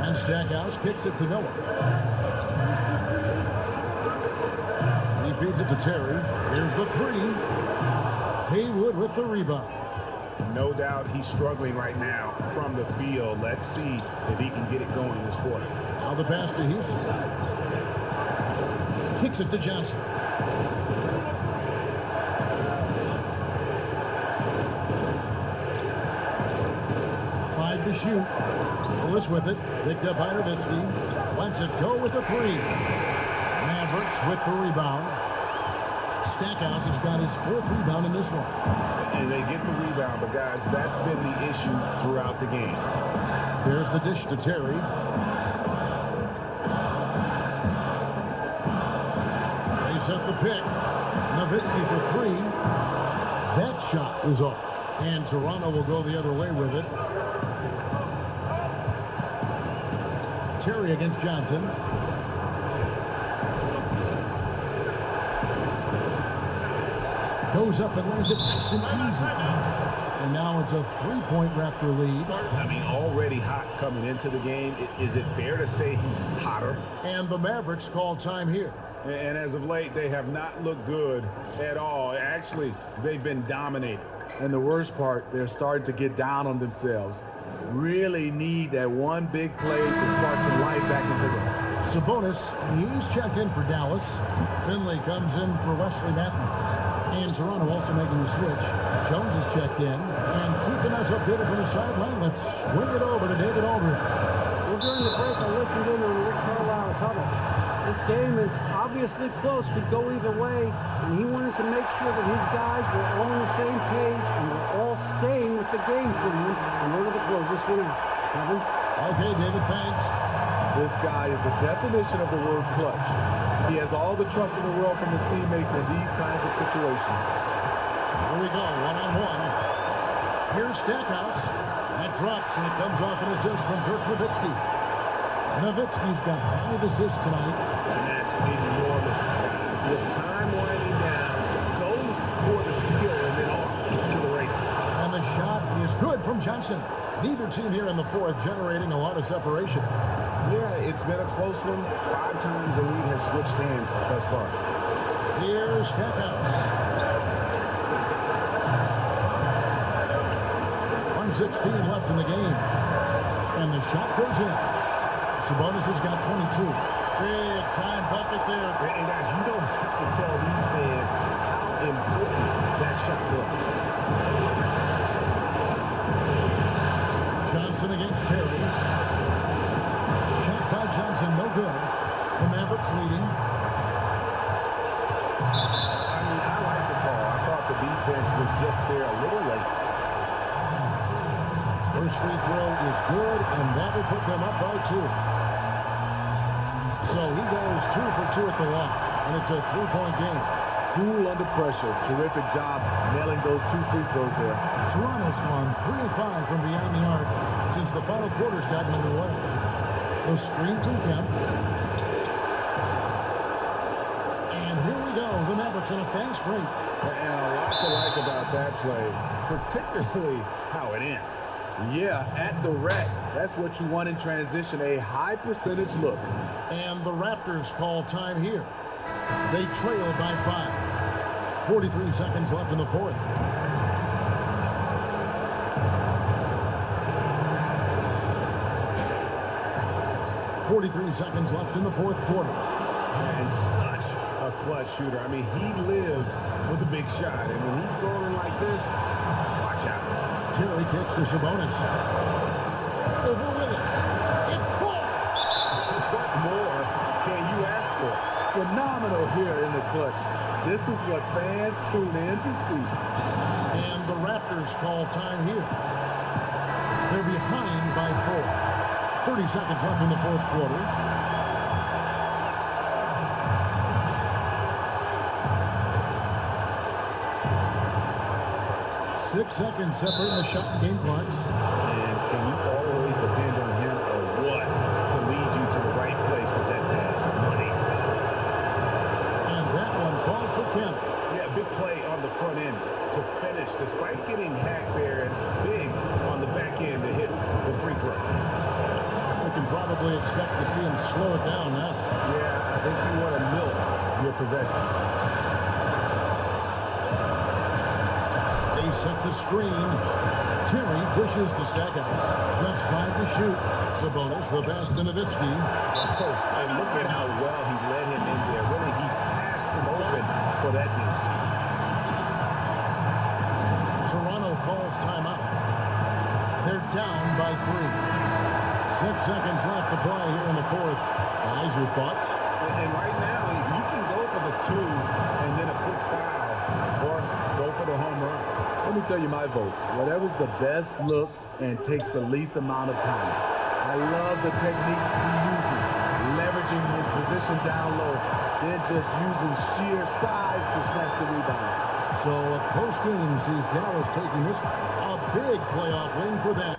And Stackhouse kicks it to Noah. He feeds it to Terry. Here's the 3. Haywood with the rebound. No doubt he's struggling right now from the field. Let's see if he can get it going this quarter. Now the pass to Houston. Kicks it to Johnson. Five to shoot. Lewis with it. Picked up by Nowitzki. Lets it go with the 3. Mavericks with the rebound. Stackhouse has got his 4th rebound in this one. And they get the rebound, but guys, that's been the issue throughout the game. There's the dish to Terry. They set the pick. Nowitzki for 3. That shot is off. And Toronto will go the other way with it. Terry against Johnson. Goes up and lays it nice and easy. And now it's a 3-point Raptor lead. I mean, already hot coming into the game. Is it fair to say he's hotter? And the Mavericks call time here. And as of late, they have not looked good at all. Actually, they've been dominated. And the worst part, they're starting to get down on themselves. Really need that one big play to spark some life back into them. Sabonis, he's checked in for Dallas. Finley comes in for Wesley Matthews. And Toronto also making a switch. Jones is checked in. And keeping us updated from the sideline. Let's swing it over to David Aldridge. Well, during the break, I listened in on Rick Carlisle's huddle. This game is obviously close, could go either way, and he wanted to make sure that his guys were all on the same page and were all staying with the game plan in order to close this one out. Kevin? Okay, David, thanks. This guy is the definition of the word clutch. He has all the trust in the world from his teammates in these kinds of situations. Here we go, one-on-one. Here's Stackhouse. That drops, and it comes off an assist from Dirk Nowitzki. Nowitzki's got 5 assists tonight. And that's enormous. With time winding down, goes for the steal and then off to the races. And the shot is good from Johnson. Neither team here in the fourth generating a lot of separation. Yeah, it's been a close one. 5 times the lead has switched hands thus far. Here's Stackhouse. 1:16 left in the game. And the shot goes in. Sabonis has got 22. Big time bucket there. And guys, you don't have to tell these fans how important that shot was. Johnson against Terry. Shot by Johnson, no good. The Mavericks leading. I mean, I like the call. I thought the defense was just there a little late. First free throw is good, and that will put them up by 2. So he goes 2 for 2 at the line, and it's a 3-point game. Cool under pressure. Terrific job nailing those 2 free throws there. Toronto's gone 3 of 5 from beyond the arc since the final quarter's gotten underway. The screen from Kemp. And here we go. The Mavericks on a fast break. And a lot to like about that play, particularly how it ends. Yeah, at the rack. That's what you want in transition, a high percentage look. And the Raptors call time here. They trail by 5. 43 seconds left in the fourth. Seconds left in the fourth quarter. And such a clutch shooter. I mean, he lives with a big shot. And when he's rolling like this, watch out. Terry kicks to Sabonis. Over Willis. It falls. What more can you ask for? Phenomenal here in the clutch. This is what fans tune in to see. And the Raptors call time here. They're behind by 4. 30 seconds left in the fourth quarter. Six seconds separating the shot and game clocks. And can you always depend on him or what to lead you to the right place with that pass? Money. And that one falls for Kemp. Yeah, big play on the front end to finish, despite getting hacked there, and big on the back end to hit the free throw. We can probably expect to see him slow it down now. Yeah, I think you want to milk your possession. They set the screen. Terry dishes to Stackhouse. Just 5 to shoot. Sabonis, the best to Nowitzki. Oh, and look at how well he led him in there. Really, he passed him open for that deuce. Toronto calls timeout. They're down by 3. 6 seconds left to play here in the fourth. Guys, your thoughts? And right now, you can go for the 2 and then a quick foul, or go for the home run. Let me tell you my vote. Whatever's the best look and takes the least amount of time. I love the technique he uses, leveraging his position down low, then just using sheer size to snatch the rebound. So a close game sees Dallas taking this a big playoff win for them.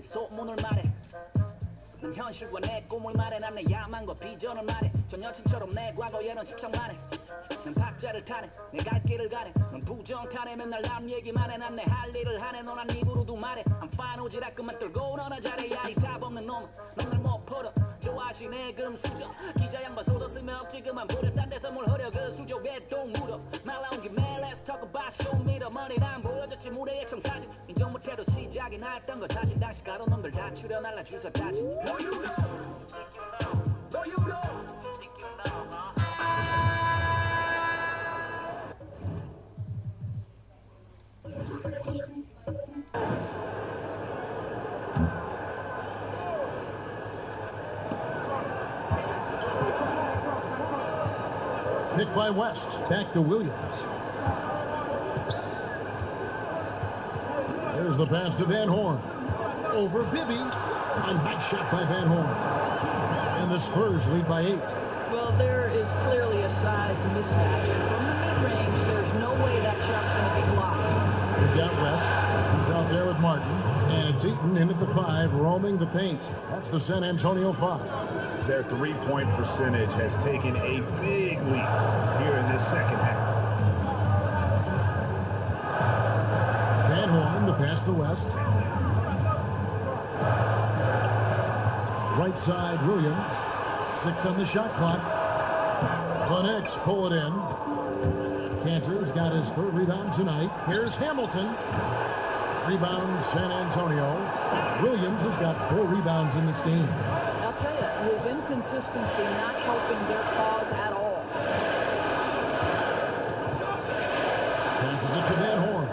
소문을 말해 난 현실과 내 꿈을 말해 난 내 야망과 비전을 말해 전 여친처럼 내 과거에는 집착만 해 난 박자를 타네 내 갈 길을 가네 넌 부정타네 맨날 남 얘기만 해 난 내 할 일을 하네 넌 한 입으로도 말해 I'm fine 오지랖 그만 떨고 너나 잘해야 이 답 없는 놈 넌 날 못 풀어 좋아하시네 금수저 기자 양반 소설 쓰면 억지 그만 부려 딴 데서 뭘 흐려 그 수족에 똥 묻어 말 나온 김에 Let's talk about show me the money 난 보여줬지 무대의 청사진 인정 못해도 시작이 나였던 거 사실 당시 가로 놈들 다 추려날라 주사까지 No you know No you know Picked by West. Back to Williams. There's the pass to Van Horn. Over Bibby. A nice shot by Van Horn. And the Spurs lead by 8. Well, there is clearly a size mismatch. From the mid-range, there's no way that shot's going to be blocked. We've got West. He's out there with Martin. And it's Eaton in at the 5, roaming the paint. That's the San Antonio 5. Their three-point percentage has taken a big leap here in this second half. Van Horn, the pass to West. Right side, Williams. 6 on the shot clock. The Knicks pull it in. Cantor's got his 3rd rebound tonight. Here's Hamilton. Rebound, San Antonio. Williams has got 4 rebounds in this game. I'll tell you, his inconsistency not helping their cause at all. Passes it to Van Horn.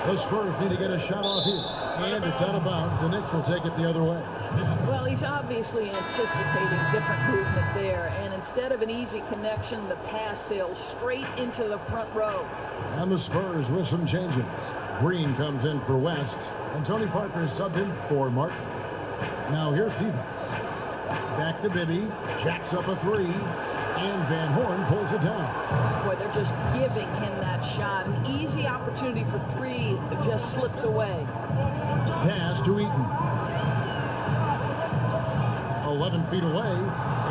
The Spurs need to get a shot off here. And it's out of bounds. The Knicks will take it the other way. Well, he's obviously anticipating different movement there. And instead of an easy connection, the pass sails straight into the front row. And the Spurs with some changes. Green comes in for West. And Tony Parker is subbed in for Martin. Now here's defense. Back to Bibby. Jacks up a 3. And Van Horn pulls it down. Boy, they're just giving him that shot. An easy opportunity for three just slips away. Pass to Eaton. 11 feet away,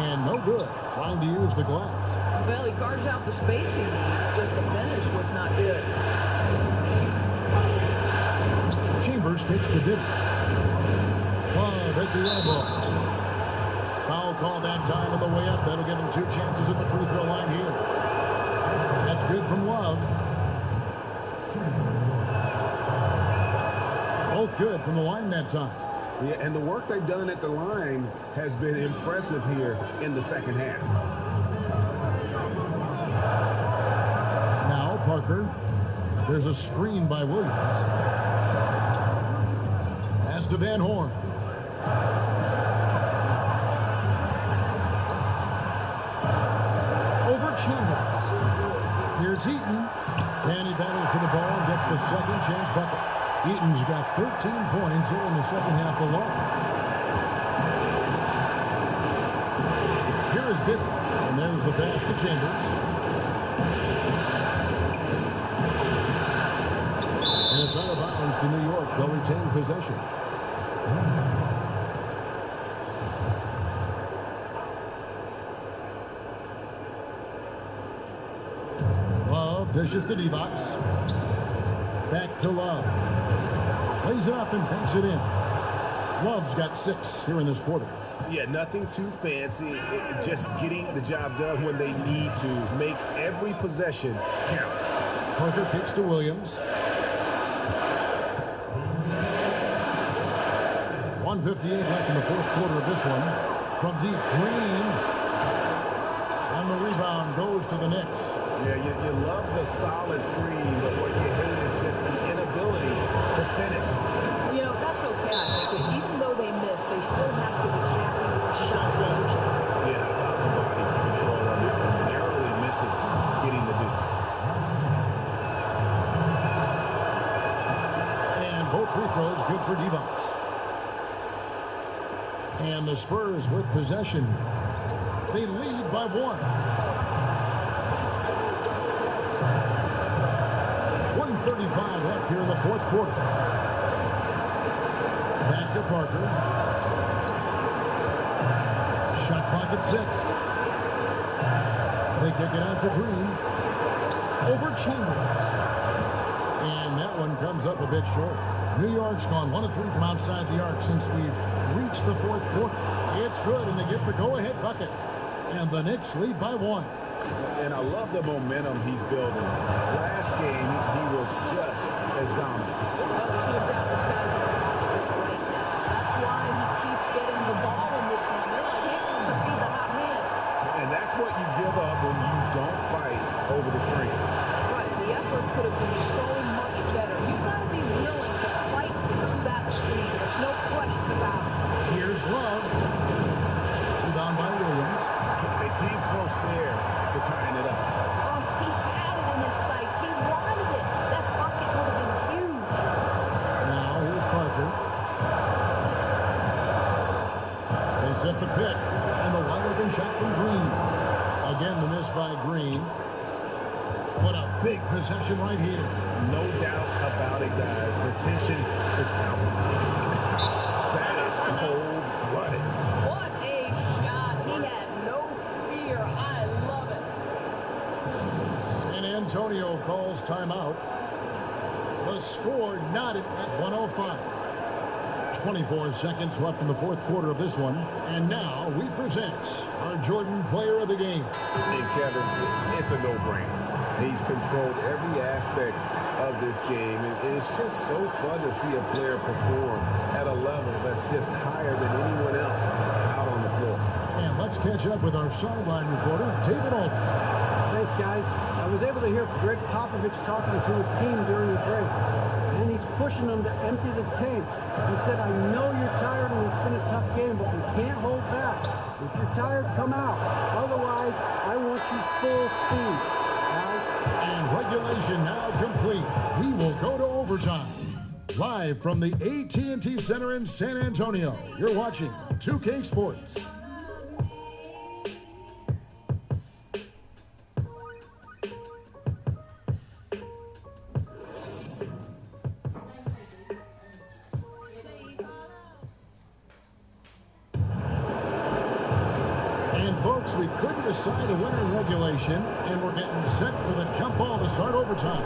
and no good. Trying to use the glass. Well, he carves out the space he needs. Just the finish was not good. Chambers kicks the divot. Love at the elbow. Foul call that time on the way up. That'll give him 2 chances at the free throw line here. That's good from Love. Both good from the line that time. Yeah, and the work they've done at the line has been impressive here in the second half. Now Parker. There's a screen by Williams. Pass to Van Horn. Over Chambers. Here's Eaton. And he battles for the ball and gets the second chance bucket. Eaton's got 13 points here in the second half alone. Here is Biffy. And there's the pass to Chambers. And it's out of bounds to New York. They'll retain possession. Love dishes to D-Box. Back to Love. Lays it up and banks it in. Love's got 6 here in this quarter. Yeah, nothing too fancy. Just getting the job done when they need to. Make every possession count. Parker kicks to Williams. 1:58 left in the fourth quarter of this one. From deep, Green. And the rebound goes to the Knicks. Yeah, you love the solid screen, but what you hate is just the inability to finish. You know, that's okay, I think. Even though they missed, they still have to be happy with the shot selection. Yeah, how about the body control on that one? Narrowly misses getting the deuce. And both free throws good for D-Box. And the Spurs with possession. They lead by 1. 1:35 left here in the fourth quarter. Back to Parker. Shot clock at 6. They kick it out to Green. Over Chambers. And that one comes up a bit short. New York's gone 1 of 3 from outside the arc since we've reached the fourth quarter. It's good, and they get the go-ahead bucket. And the Knicks lead by 1. And I love the momentum he's building. Last game, he was just as dominant. Well, there's no doubt this guy's on a hot streak right now. That's why he keeps getting the ball in this one. They're like, hey, we're going to be the hot hand. And that's what you give up when you don't fight over the screen. Right, the effort could have been so much better. You've got to be willing to fight through that screen. There's no question about it. Here's Love. Rebound by Williams. They came close there to tying it up. Oh, he had it in his sights. He wanted it. That bucket would have been huge. Now here's Parker. They set the pick. And the wide open shot from Green. Again, the miss by Green. What a big possession right here. No doubt about it, guys. The tension is palpable. That is cold-blooded. What a shot. He had no fear. I love it. San Antonio calls timeout. The score knotted at 105. 24 seconds left in the fourth quarter of this one. And now we present our Jordan Player of the Game. And Kevin, it's a no-brainer. He's controlled every aspect of this game. And it's just so fun to see a player perform at a level that's just higher than anyone else out on the floor. And let's catch up with our sideline reporter, David Aldridge. Thanks, guys. I was able to hear Greg Popovich talking to his team during the break, and he's pushing them to empty the tank. He said, I know you're tired and it's been a tough game, but we can't hold back. If you're tired, come out. Otherwise, I want you full speed, guys. And regulation now complete. We will go to overtime. Live from the AT&T Center in San Antonio, you're watching 2K Sports. folks. We couldn't decide a winner in regulation, and we're getting set for the jump ball to start overtime.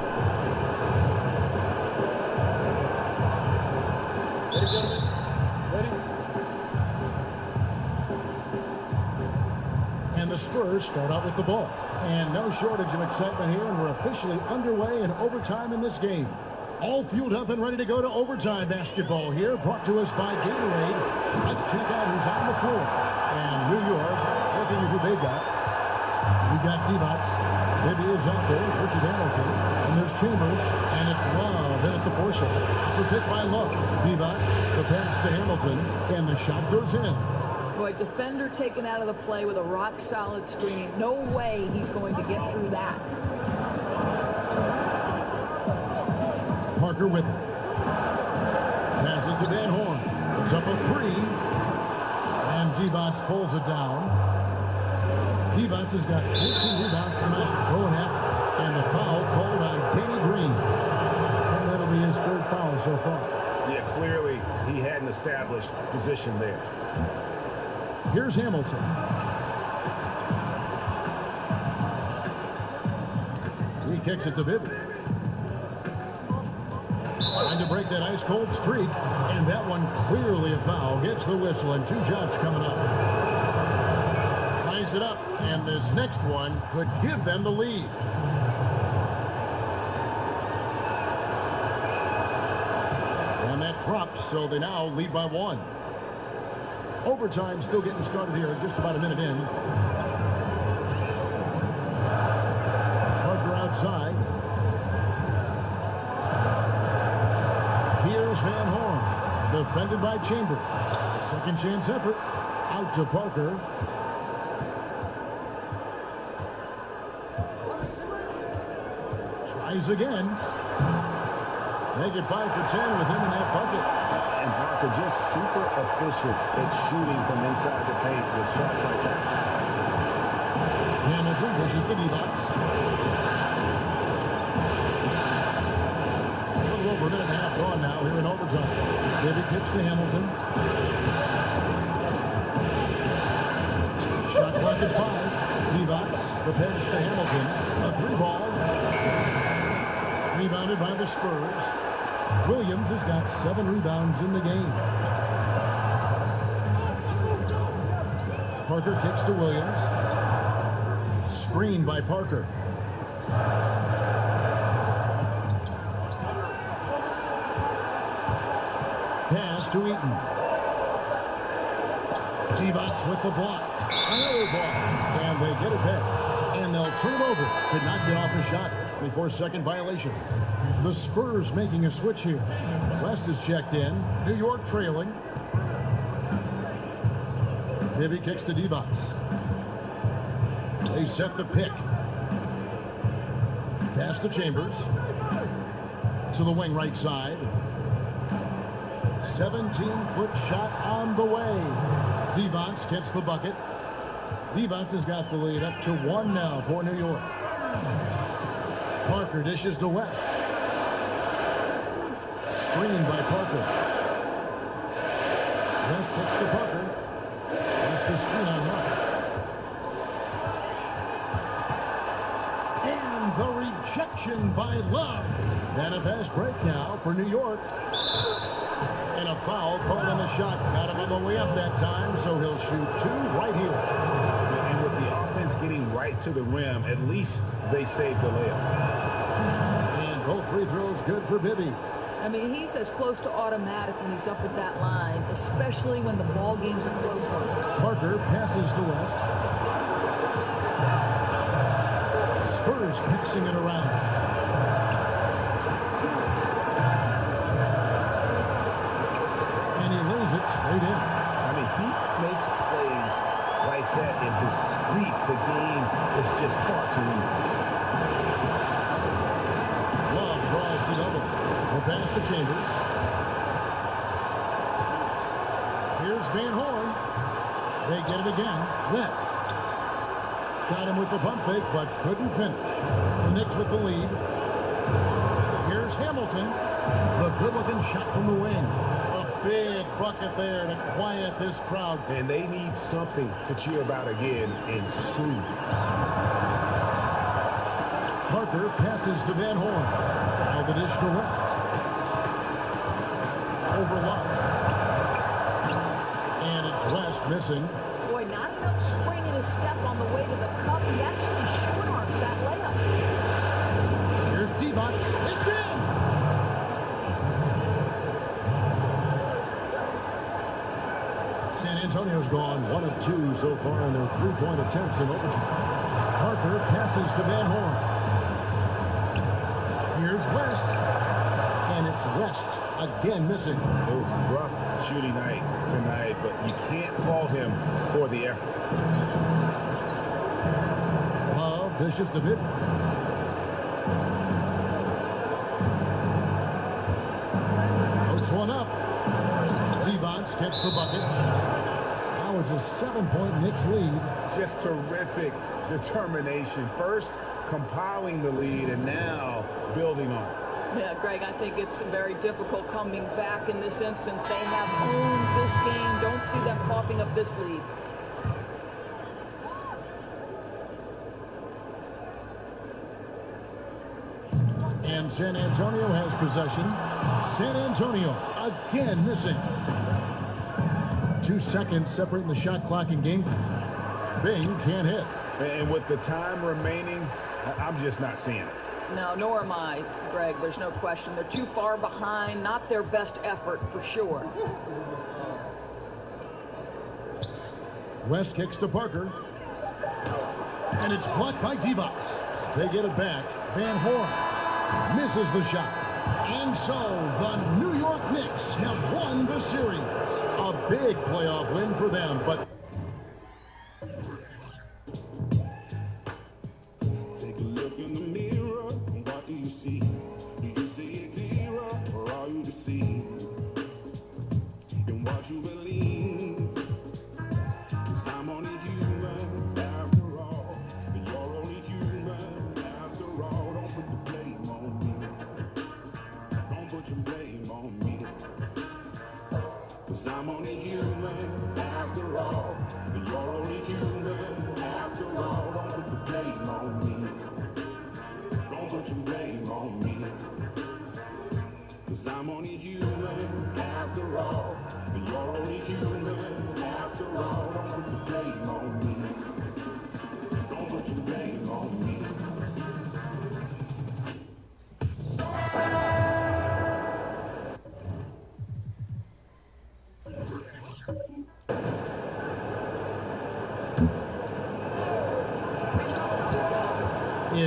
Ready, gentlemen? Ready? And the Spurs start out with the ball. And no shortage of excitement here, and we're officially underway in overtime in this game. All fueled up and ready to go to overtime basketball here, brought to us by Gatorade. Let's check out who's on the floor. And New York, looking at who they got. We got Divac. Bibby is out there, Richard Hamilton. And there's Chambers, and it's Love in at the four shot. It's a pick by Love. Divac, the pass to Hamilton, and the shot goes in. Boy, defender taken out of the play with a rock-solid screen. No way he's going to get through that. Parker with it. Passes to Van Horn. It's up a three. And Divac pulls it down. Divac has got 14 rebounds tonight. Going after. And the foul called on Danny Green. And that'll be his third foul so far. Yeah, clearly he had an established position there. Here's Hamilton. He kicks it to Bibby. Trying to break that ice-cold streak. And that one clearly a foul. Gets the whistle, and 2 shots coming up. Ties it up, and this next one could give them the lead. And that drops, so they now lead by 1. Overtime still getting started here, just about a minute in. Parker outside. Here's Van Horn, defended by Chambers. Second chance effort, out to Parker. Tries again. Make it 5 for 10 with him in that bucket. And Parker just super efficient at shooting from inside the paint with shots like that. Hamilton pushes the D-box. A little over a minute and a half gone now here in overtime. Bibby kicks to Hamilton. Shot clock at 5. D-box, the pass to Hamilton. A 3-ball. Rebounded by the Spurs. Williams has got 7 rebounds in the game. Parker kicks to Williams. Screen by Parker. Pass to Eaton. Divac with the block. Another ball. And they get it back. And they'll turn it over. Could not get off a shot. 24-second violation. The Spurs making a switch here. West is checked in. New York trailing. Bibby kicks to Divac. They set the pick. Pass to Chambers. To the wing right side. 17-foot shot on the way. Divac gets the bucket. Divac has got the lead up to 1 now for New York. Parker dishes to West. Screen by Parker. West kicks to Parker. West to screen on Mark. And the rejection by Love. And a fast break now for New York. And a foul called on the shot. Got him on the way up that time, so he'll shoot 2 right here. And with the offense getting right to the rim, at least they saved the layup. And both free throws good for Bibby. I mean, he's as close to automatic when he's up at that line, especially when the ball game's a close one. Parker passes to West. Spurs mixing it around. And he lays it straight in. I mean, he makes plays like that in his sleep. The game is just far too easy. Love draws the double. The pass to Chambers. Here's Van Horn. They get it again. West. Got him with the pump fake, but couldn't finish. The Knicks with the lead. Here's Hamilton. The good-looking shot from the wing. A big bucket there to quiet this crowd. And they need something to cheer about again, and soon. Parker passes to Van Horn. Now the dish to West. Overlocked. And it's West missing. Boy, not enough spring in his step on the way to the cup. He actually short-armed that layup. Here's Divac. It's in! San Antonio's gone 1 of 2 so far in their three-point attempts in overtime. Parker passes to Van Horn. Here's West. And it's West again missing. It was rough shooting night tonight, but you can't fault him for the effort. Love dishes to Pitt. Hooks one up. Divac gets the bucket. Now it's a 7-point Knicks lead. Just terrific determination. First, compiling the lead, and now building on it. Yeah, Greg, I think it's very difficult coming back in this instance. They have owned this game. Don't see them coughing up this lead. And San Antonio has possession. San Antonio again missing. 2 seconds separating the shot clock and game. Bing can't hit. And with the time remaining, I'm just not seeing it. No, nor am I, Greg. There's no question. They're too far behind. Not their best effort, for sure. West kicks to Parker. And it's blocked by Divac. They get it back. Van Horn misses the shot. And so the New York Knicks have won the series. A big playoff win for them, but Take a look in the mirror, and what do you see? Do you see it clearer, or are you deceived in what you believe? 'Cause I'm only human after all, and you're only human after all. Don't put the blame on me. Don't put your blame on me. 'Cause I'm only human after all, and you're only human after all. Don't put the blame on me. Don't put your blame on me. 'Cause I'm only human after all, and you're only human after all. Don't put the blame on me. Don't put your blame on me.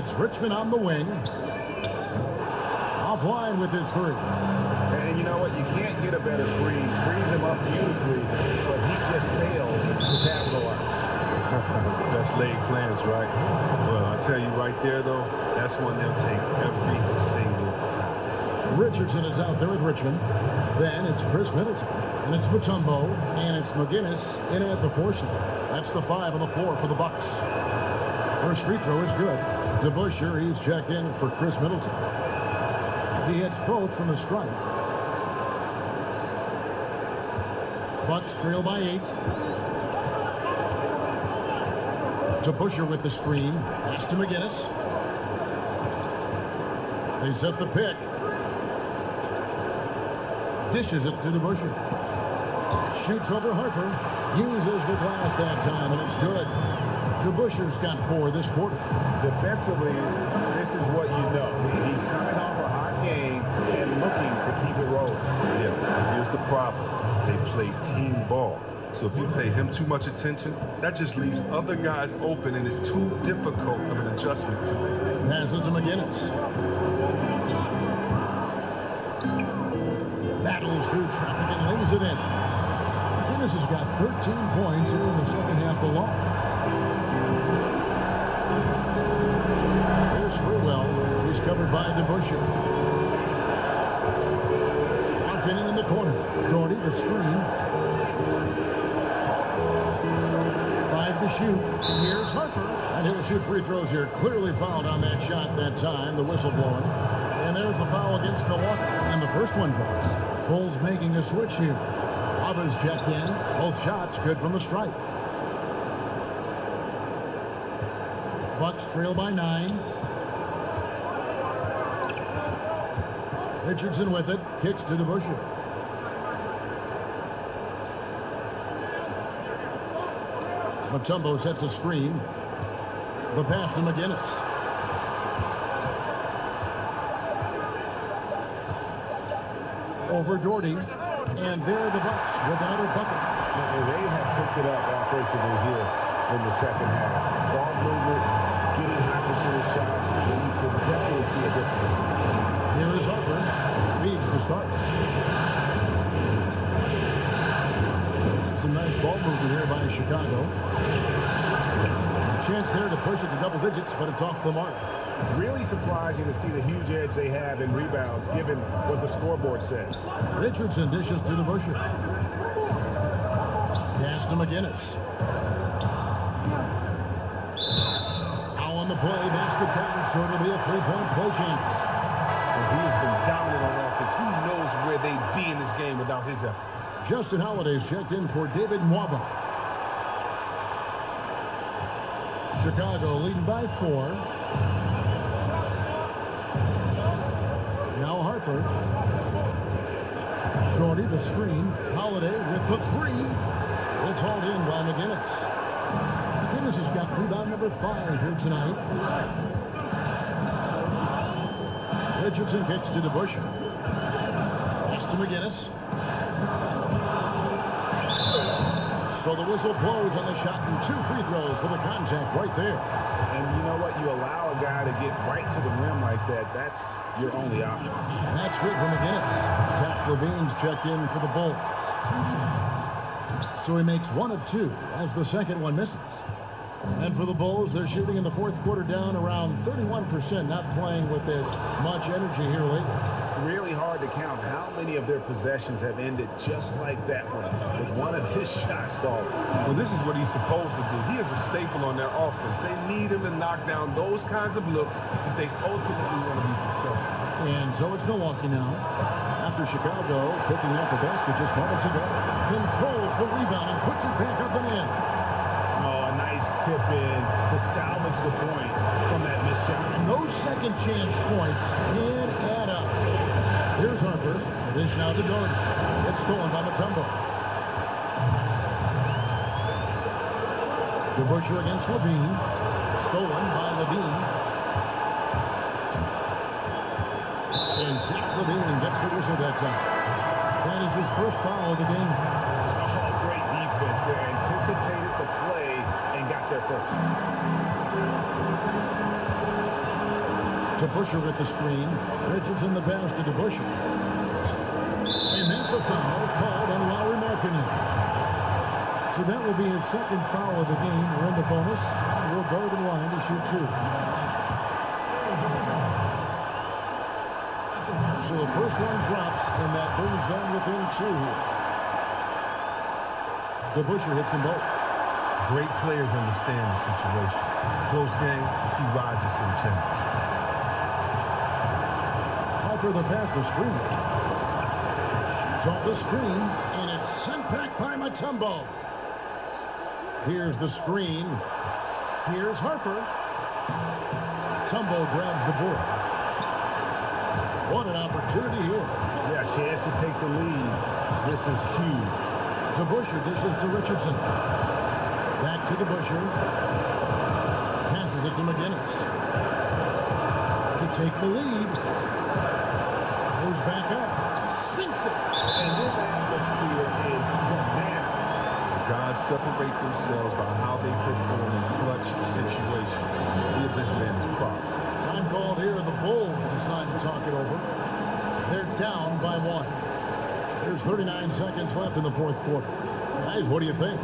it's Richmond on the wing. Offline with his three. And you know what? You can't get a better screen. Frees him up beautifully, but he just fails to capitalize. Best laid plans, right? Well, I tell you right there, though, that's one they'll take every single time. Richardson is out there with Richmond. Then it's Chris Middleton. And it's Mutombo. And it's McGinnis in at the force. That's the 5 on the floor for the Bucks. First free throw is good. DeBusschere, he's checked in for Chris Middleton. He hits both from the stripe. Bucks trail by 8. DeBusschere with the screen. Pass to McGinnis. They set the pick. Dishes it to DeBusschere. Shoots over Harper. Uses the glass that time, and it's good. DeBusschere's got 4 this quarter. Defensively, this is what you know. He's coming off a hot game and looking to keep it rolling. Yeah, here's the problem. They play team ball. So if you pay him too much attention, that just leaves other guys open, and it's too difficult of an adjustment to make. Passes to McGinnis. Battles through traffic and lays it in. McGinnis has got 13 points here in the second half alone. Here's Sprewell. He's covered by DeBusschere. Markkanen in the corner. Doherty the screen. 5 to shoot. Here's Harper. And he'll shoot free throws here. Clearly fouled on that shot that time. The whistle blowing. And there's the foul against Milwaukee. And the first one drops. Bulls making a switch here. Love is checked in. Both shots good from the stripe. Bucks trail by 9. Richardson with it. Kicks to DeBusschere. Mutombo sets a screen. The pass to McGinnis. Over Doherty. And there the Bucks with another bucket. And they have picked it up offensively here in the second half. Ball movement, getting high percentage shots, and you can definitely see a difference. Here is Harper. Leads to start. Some nice ball movement here by Chicago. Chance there to push it to double digits, but it's off the mark. Really surprising to see the huge edge they have in rebounds, given what the scoreboard says. Richardson dishes to DeBusschere. Pass to McGinnis. Now on the play, basket count, so it'll be a three-point play chance. And he has been dominant on offense. Who knows where they'd be in this game without his effort? Justin Holiday's checked in for David Mwaba. Chicago leading by 4. Now Harper. Doherty the screen. Holiday with the 3. It's hauled in by McGinnis. McGinnis has got rebound number 5 here tonight. Richardson kicks to DeBusschere. Pass to McGinnis. So the whistle blows on the shot and 2 free throws for the contact right there. And you know what? You allow a guy to get right to the rim like that. That's your only option. That's good for McGinnis. Zach LaVine's checked in for the Bulls. So he makes 1 of 2 as the second one misses. And for the Bulls, they're shooting in the fourth quarter down around 31%, not playing with as much energy here lately. Really hard to count how many of their possessions have ended just like that one, with one of his shots falling. Well, this is what he's supposed to do. He is a staple on their offense. They need him to knock down those kinds of looks if they ultimately want to be successful. And so it's Milwaukee now. After Chicago picking up the basket just moments ago. Controls the rebound and puts it back up and in. Oh, a nice tip in to salvage the point from that missed shot. Those second chance points can add up. Here's Harper. Dish now to Doherty. It's stolen by Mutombo. DeBusschere against Levine. Stolen by Levine. And Zach Levine gets the whistle that time. That is his first foul of the game. Oh, great defense there. Anticipated the play and got there first. DeBusschere with the screen. Richardson the pass to DeBusschere. And that's a foul called on Lauri Markkanen. So that will be his second foul of the game. We're in the bonus. We'll go to the line to shoot 2. So the first one drops, and that brings them within 2. DeBusschere hits them both. Great players understand the situation. Close game, he rises to the challenge. Harper the pass to screen. Shoots off the screen, and it's sent back by Mutombo. Here's the screen. Here's Harper. Mutombo grabs the board. What an opportunity here. Yeah, chance to take the lead. This is huge. DeBusschere dishes to Richardson. Back to DeBusschere. Passes it to McGinnis. To take the lead. Goes back up. Sinks it. And this atmosphere is bananas. Guys separate themselves by how they perform in clutch situations. Give this man his props. Time called here. The Bulls decide to talk it over. They're down by 1. There's 39 seconds left in the fourth quarter. Guys, what do you think?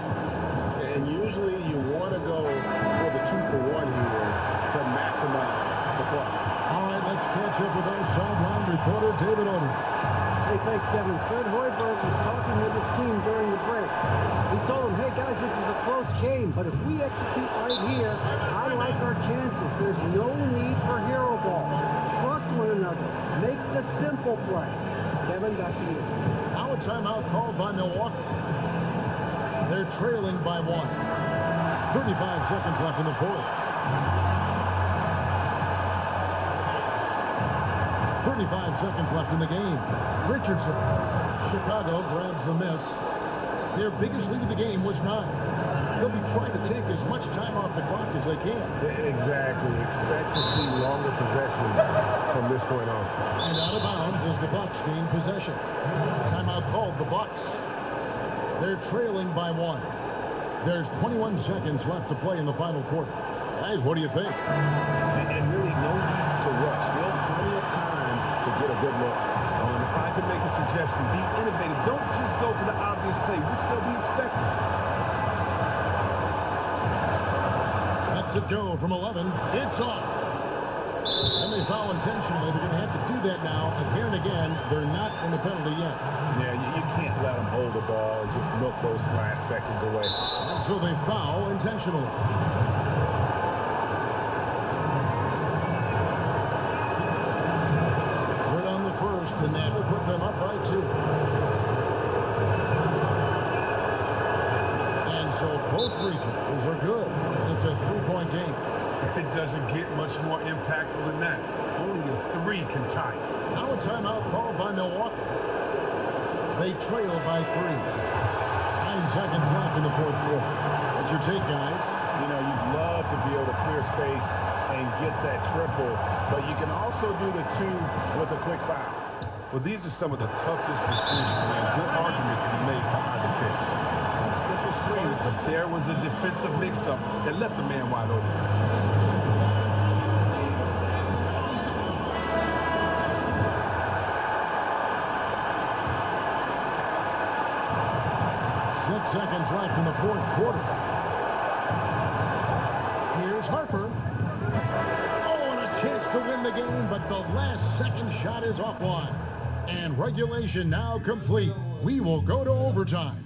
And usually you want to go for the 2-for-1 here to maximize the clock. All right, let's catch up with our sideline reporter, David Odom. Hey, thanks, Kevin. Fred Hoiberg was talking with his team during the break. He told them, hey, guys, this is a close game, but if we execute right here, I like our chances. There's no need for hero ball. Trust one another. Make the simple play. Kevin, back to you. Now a timeout called by Milwaukee. They're trailing by 1. 35 seconds left in the fourth. 35 seconds left in the game. Richardson. Chicago grabs the miss. Their biggest lead of the game was 9. They'll be trying to take as much time off the clock as they can. Exactly. Expect to see longer possession from this point on. And out of bounds as the Bucks gain possession. Timeout called the Bucks. They're trailing by 1. There's 21 seconds left to play in the final quarter. Guys, what do you think? And really no need to rush. Still plenty of time to get a good look. And if I could make a suggestion, be innovative. Don't just go for the obvious play, which they'll be expecting. That's it go from 11. It's off. And they foul intentionally. They're going to have to do that now. Again and again, they're not in the penalty yet. Yeah, you can't let them hold the ball and just milk those last seconds away. And so they foul intentionally. Right on the first, and that will put them up by 2. And so both free throws are good. It's a 3-point game. It doesn't get much more impactful than that. Only a 3 can tie it. Now a timeout called by Milwaukee. They trail by 3. 9 seconds left in the fourth quarter. What's your take, guys? You know, you'd love to be able to clear space and get that triple, but you can also do the 2 with a quick foul. Well, these are some of the toughest decisions, man. Good argument to be made for either case. Simple screen, but there was a defensive mix-up that left the man wide open. Six seconds left in the fourth quarter. Here's Harper. Oh, and a chance to win the game, but the last second shot is offline. And regulation now complete. We will go to overtime.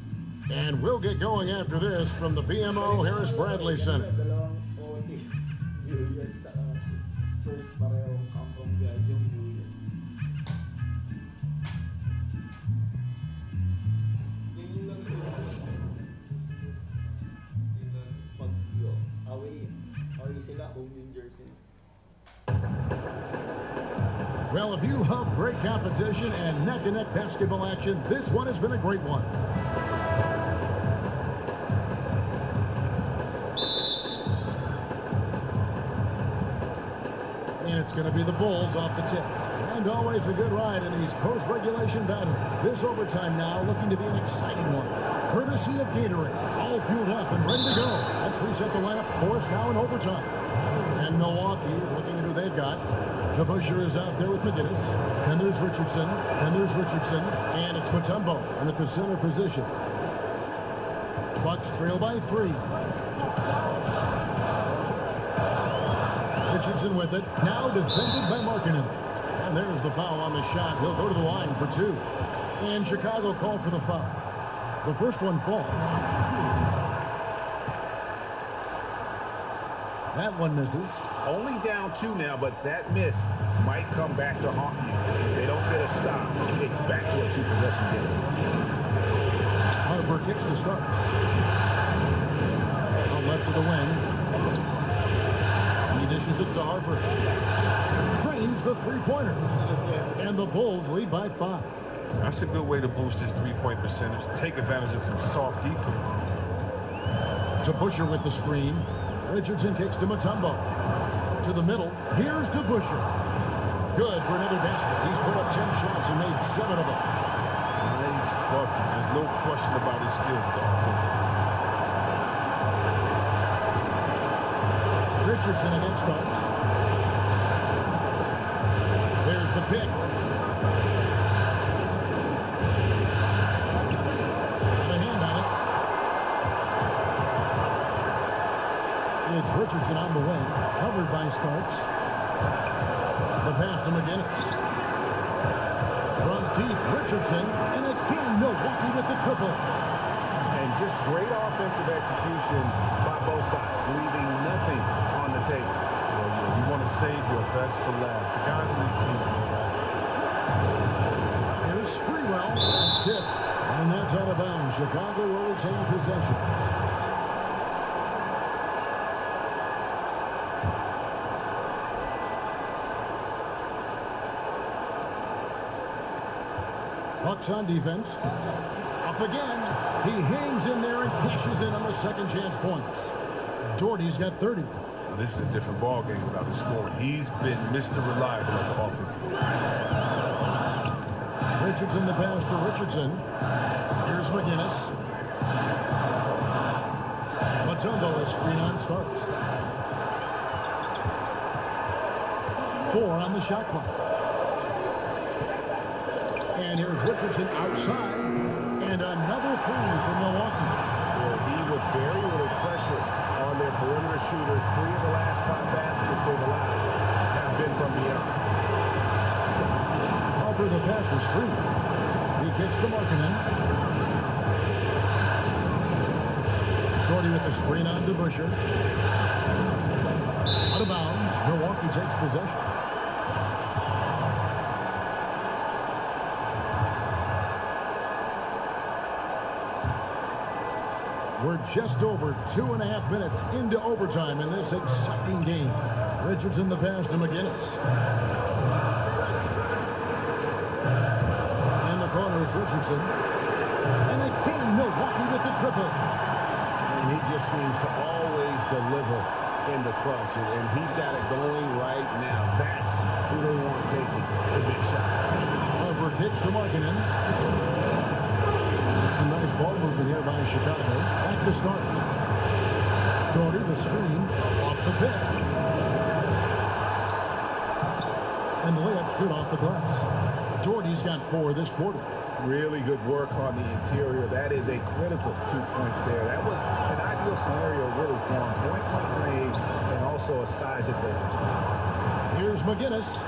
And we'll get going after this from the BMO Harris Bradley Center. Well, if you love great competition and neck-and-neck basketball action, this one has been a great one. And it's going to be the Bulls off the tip. And always a good ride in these post-regulation battles. This overtime now looking to be an exciting one. Courtesy of Gatorade. All fueled up and ready to go. Let's reset the lineup for us now in overtime. And Milwaukee looking at who they've got. DeBusschere is out there with McGinnis. And there's Richardson. And there's Richardson. And it's Mutombo. And at the center position. Bucks trail by 3. Richardson with it. Now defended by Markkanen. And there's the foul on the shot. He'll go to the line for 2. And Chicago called for the foul. The first one falls. That one misses. Only down 2 now, but that miss might come back to haunt you. If they don't get a stop, it's back to a 2-possession game. Harper kicks to start. On left for the wing. He dishes it to Harper. Drains the three-pointer. And the Bulls lead by 5. That's a good way to boost his three-point percentage. Take advantage of some soft defense. DeBusschere with the screen. Richardson kicks to Mutombo. To the middle. Here's DeBusschere. Good for another basket. He's put up 10 shots and made 7 of them. Nice bucket. There's no question about his skills offensively. Richardson against Starks. There's the pick. Got a hand on it. It's Richardson on the wing, covered by Starks. The pass to McGinnis. From deep, Richardson, and again Milwaukee with the triple. And just great offensive execution by both sides, leaving nothing on the table. Well, you want to save your best for last. The guys on these teams know that. Here's Here's Sprewell. That's tipped. And that's out of bounds. Chicago will retain possession. Bucks on defense. Up again. He hangs in there and cashes in on the second chance points. Doherty's got 30. Now, this is a different ball game without the scoring. He's been Mr. Reliable at the offensive line. Richardson the pass to Richardson. Here's McGinnis. Matumbo is screen on starts. 4 on the shot clock. And here's Richardson outside. And another 3 for Milwaukee. Well, he was very little pressure on their perimeter shooters. 3 of the last 5 baskets they've allowed have been from beyond. Harper the pass to Spree. He kicks to Markkanen. Doherty with the screen on to Busher. Out of bounds. Milwaukee takes possession. We're just over 2.5 minutes into overtime in this exciting game. Richardson the pass to McGinnis. In the corner is Richardson. And again, Milwaukee with the triple. And he just seems to always deliver in the clutch. And he's got it going right now. That's who they want taking the big shot. Harper kicks to Markkanen. Some nice ball movement here by Chicago. At the start. Doherty the screen off the pick. And the layup's good off the glass. Doherty's got 4 this quarter. Really good work on the interior. That is a critical 2 points there. That was an ideal scenario really for him. Point range and also a size advantage. Here's McGinnis.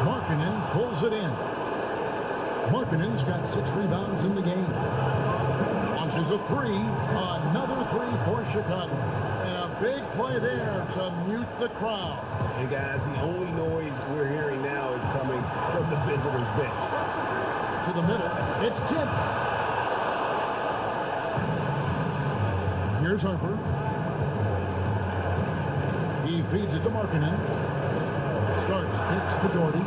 Markkanen pulls it in. Markkanen's got 6 rebounds in the game. Launches a 3. Another 3 for Chicago. And a big play there to mute the crowd. And guys, the only noise we're hearing now is coming from the visitors' bench. To the middle. It's tipped. Here's Harper. He feeds it to Markkanen. Starts, kicks to Doherty.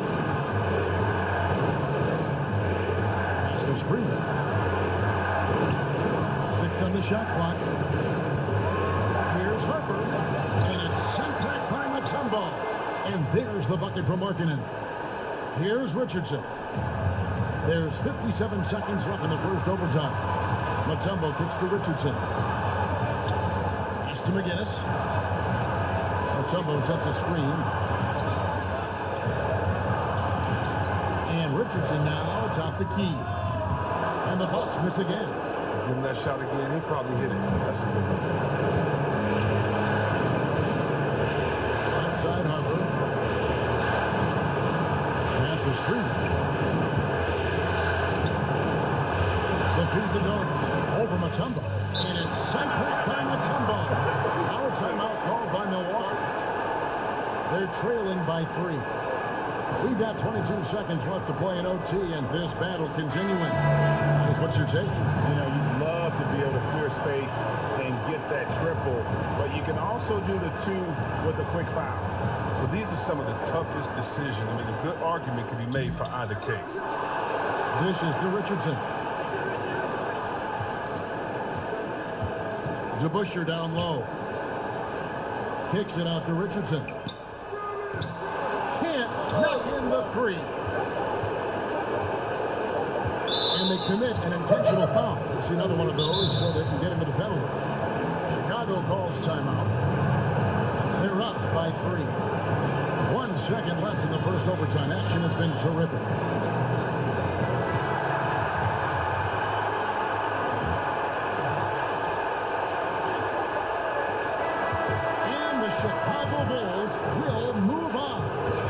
Spree. 6 on the shot clock. Here's Harper. And it's sent back by Matumbo. And there's the bucket from Markkanen. Here's Richardson. There's 57 seconds left in the first overtime. Matumbo kicks to Richardson. Pass to McGinnis. Matumbo sets a screen. And Richardson now atop the key. And the Bucks miss again. Give him that shot again. He probably hit it. That's a good one. Outside Harper. Pass to Spree. The feed to Doherty. Over Matumbo. And it's sent back by Matumbo. Now a timeout called by Milwaukee. They're trailing by 3. We've got 22 seconds left to play in OT, and this battle continuing. That's what you're taking. You know, you'd love to be able to clear space and get that triple, but you can also do the 2 with a quick foul. Well, these are some of the toughest decisions. I mean, a good argument can be made for either case. Dishes to Richardson. To Busher down low. Kicks it out to Richardson. Knock in the 3. And they commit an intentional foul. It's another one of those so they can get into the penalty. Chicago calls timeout. They're up by 3. 1 second left in the first overtime. Action has been terrific. And the Chicago Bulls will move on.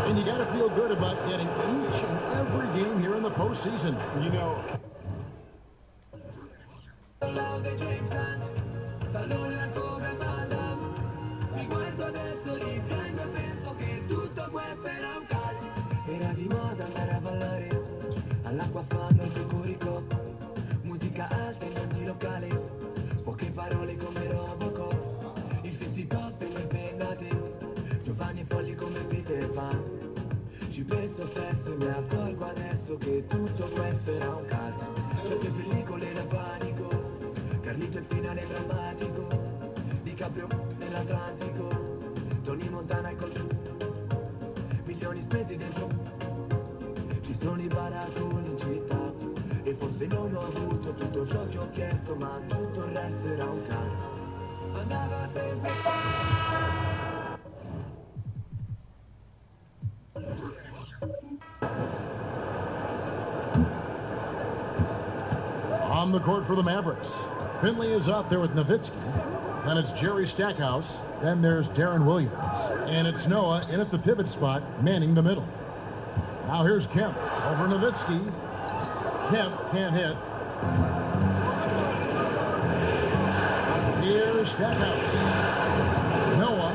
And you got to feel good about getting each and every game here in the postseason. You know, Era di moda andare a ballare all'acqua alta in ogni locale, poche parole come Robocop, il 50 top e le pennate, giovani e folli come Peter Pan. Ci penso spesso e mi accorgo adesso che tutto questo era un cult. Certe pellicole da panico, Carlito il finale drammatico, DiCaprio nell'Atlantico, Tony Montana e milioni spesi dentro. Ci sono i baracconi in città, e forse non ho avuto tutto ciò che ho chiesto, ma tutto il resto era un cult. Andava sempre On the court for the Mavericks, Finley is out there with Nowitzki. Then it's Jerry Stackhouse. Then there's Darren Williams. And it's Noah in at the pivot spot, manning the middle. Now here's Kemp over Nowitzki. Kemp can't hit. Here's Stackhouse. Noah,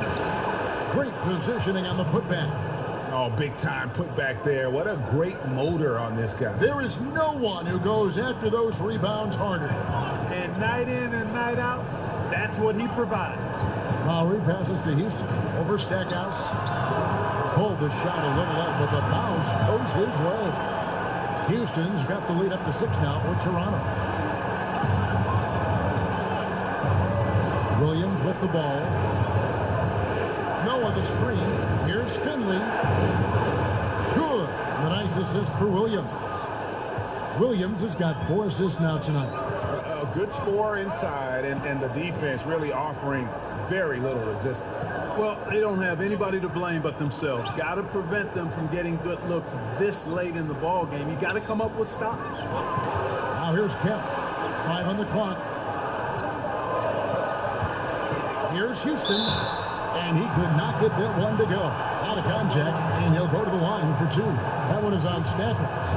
great positioning on the putback. Oh, big time putback there. What a great motor on this guy. There is no one who goes after those rebounds harder. And night in and night out, that's what he provides. Lowry passes to Houston over Stackhouse. Pulled the shot a little up, but the bounce goes his way. Houston's got the lead up to 6 now for Toronto. Williams with the ball. Noah the screen. Here's Finley. Good. The nice assist for Williams. Williams has got 4 assists now tonight. A good score inside, and the defense really offering very little resistance. Well, they don't have anybody to blame but themselves. Got to prevent them from getting good looks this late in the ball game. You got to come up with stops. Now here's Kemp. 5 on the clock. Here's Houston. And he could not get that one to go. Out of contact, and he'll go to the line for 2. That one is on Stackhouse.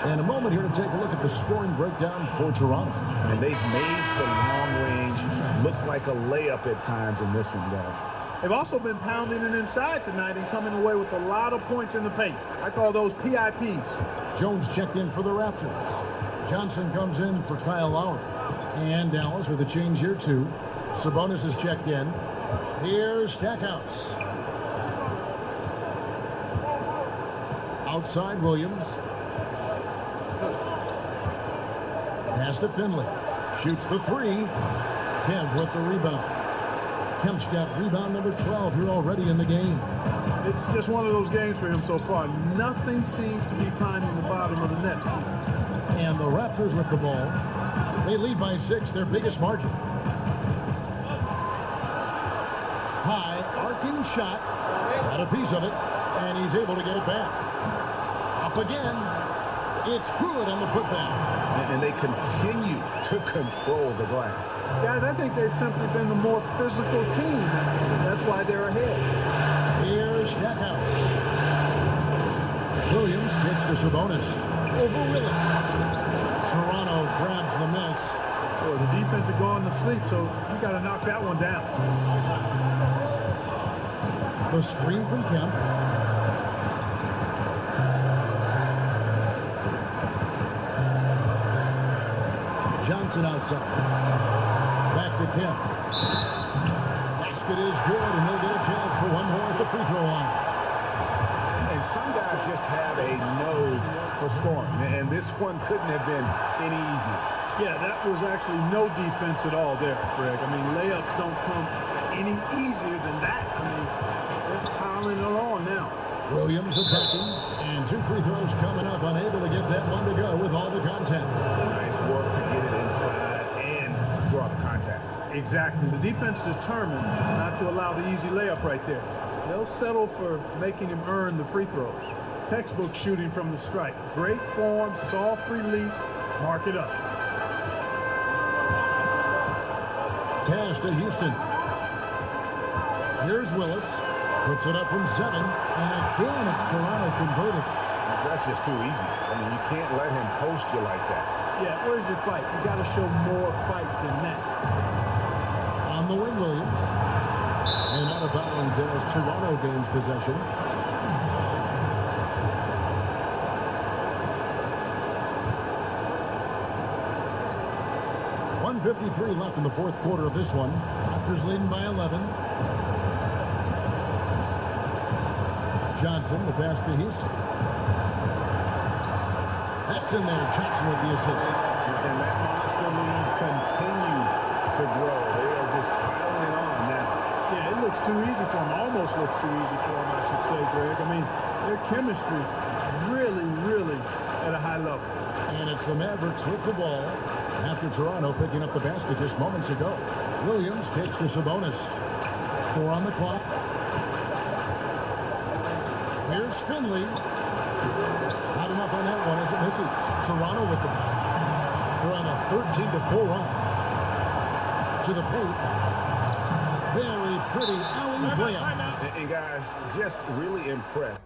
And a moment here to take a look at the scoring breakdown for Toronto. And they've made the long range look like a layup at times in this one, guys. They've also been pounding it inside tonight and coming away with a lot of points in the paint. I call those PIPs. Jones checked in for the Raptors. Johnson comes in for Kyle Lowry. And Dallas with a change here, too. Sabonis is checked in. Here's Stackhouse. Outside Williams. Pass to Finley. Shoots the 3. Kemp with the rebound. Kemp's got rebound number 12 here already in the game. It's just one of those games for him so far. Nothing seems to be finding the bottom of the net. And the Raptors with the ball. They lead by 6, their biggest margin. High, arcing shot. Got a piece of it, and he's able to get it back. Up again. It's good on the putback. And they continue to control the glass. Guys, I think they've simply been the more physical team. That's why they're ahead. Here's Stackhouse. Williams gets to Sabonis. Over Willis. Toronto grabs the miss. Boy, the defense had gone to sleep, so you got to knock that one down. The screen from Kemp. Johnson outside. Back to Kemp. Basket is good, and he'll get a chance for one more at the free throw line. And some guys just have a nose for scoring, and this one couldn't have been any easier. Yeah, that was actually no defense at all there, Greg. I mean, layups don't come any easier than that. I mean, they're piling it on now. Williams attacking, and 2 free throws coming up, unable to get that one to go with all the contact. Nice work to get it inside and draw the contact. Exactly. The defense determined not to allow the easy layup right there. They'll settle for making him earn the free throws. Textbook shooting from the stripe. Great form, soft release, mark it up. Pass to Houston. Here's Willis. Puts it up from 7. And again, it's Toronto converted. That's just too easy. I mean, you can't let him post you like that. Yeah, where's your fight? You got to show more fight than that. On the wing, Williams. And out of bounds as Toronto gains possession. 1:53 left in the fourth quarter of this one. Raptors leading by 11. Johnson, the pass to Houston. That's in there. Johnson with the assist. And that monster lead continues to grow. They are just piling on now. Yeah, it looks too easy for them. Almost looks too easy for them, I should say, Greg. I mean, their chemistry really, really at a high level. And it's the Mavericks with the ball after Toronto picking up the basket just moments ago. Williams takes to Sabonis. 4 on the clock. Here's Finley. Not enough on that one as it misses. Toronto with the ball. They're on a 13-4 run. To the paint. Very pretty alley layup. And guys, just really impressed.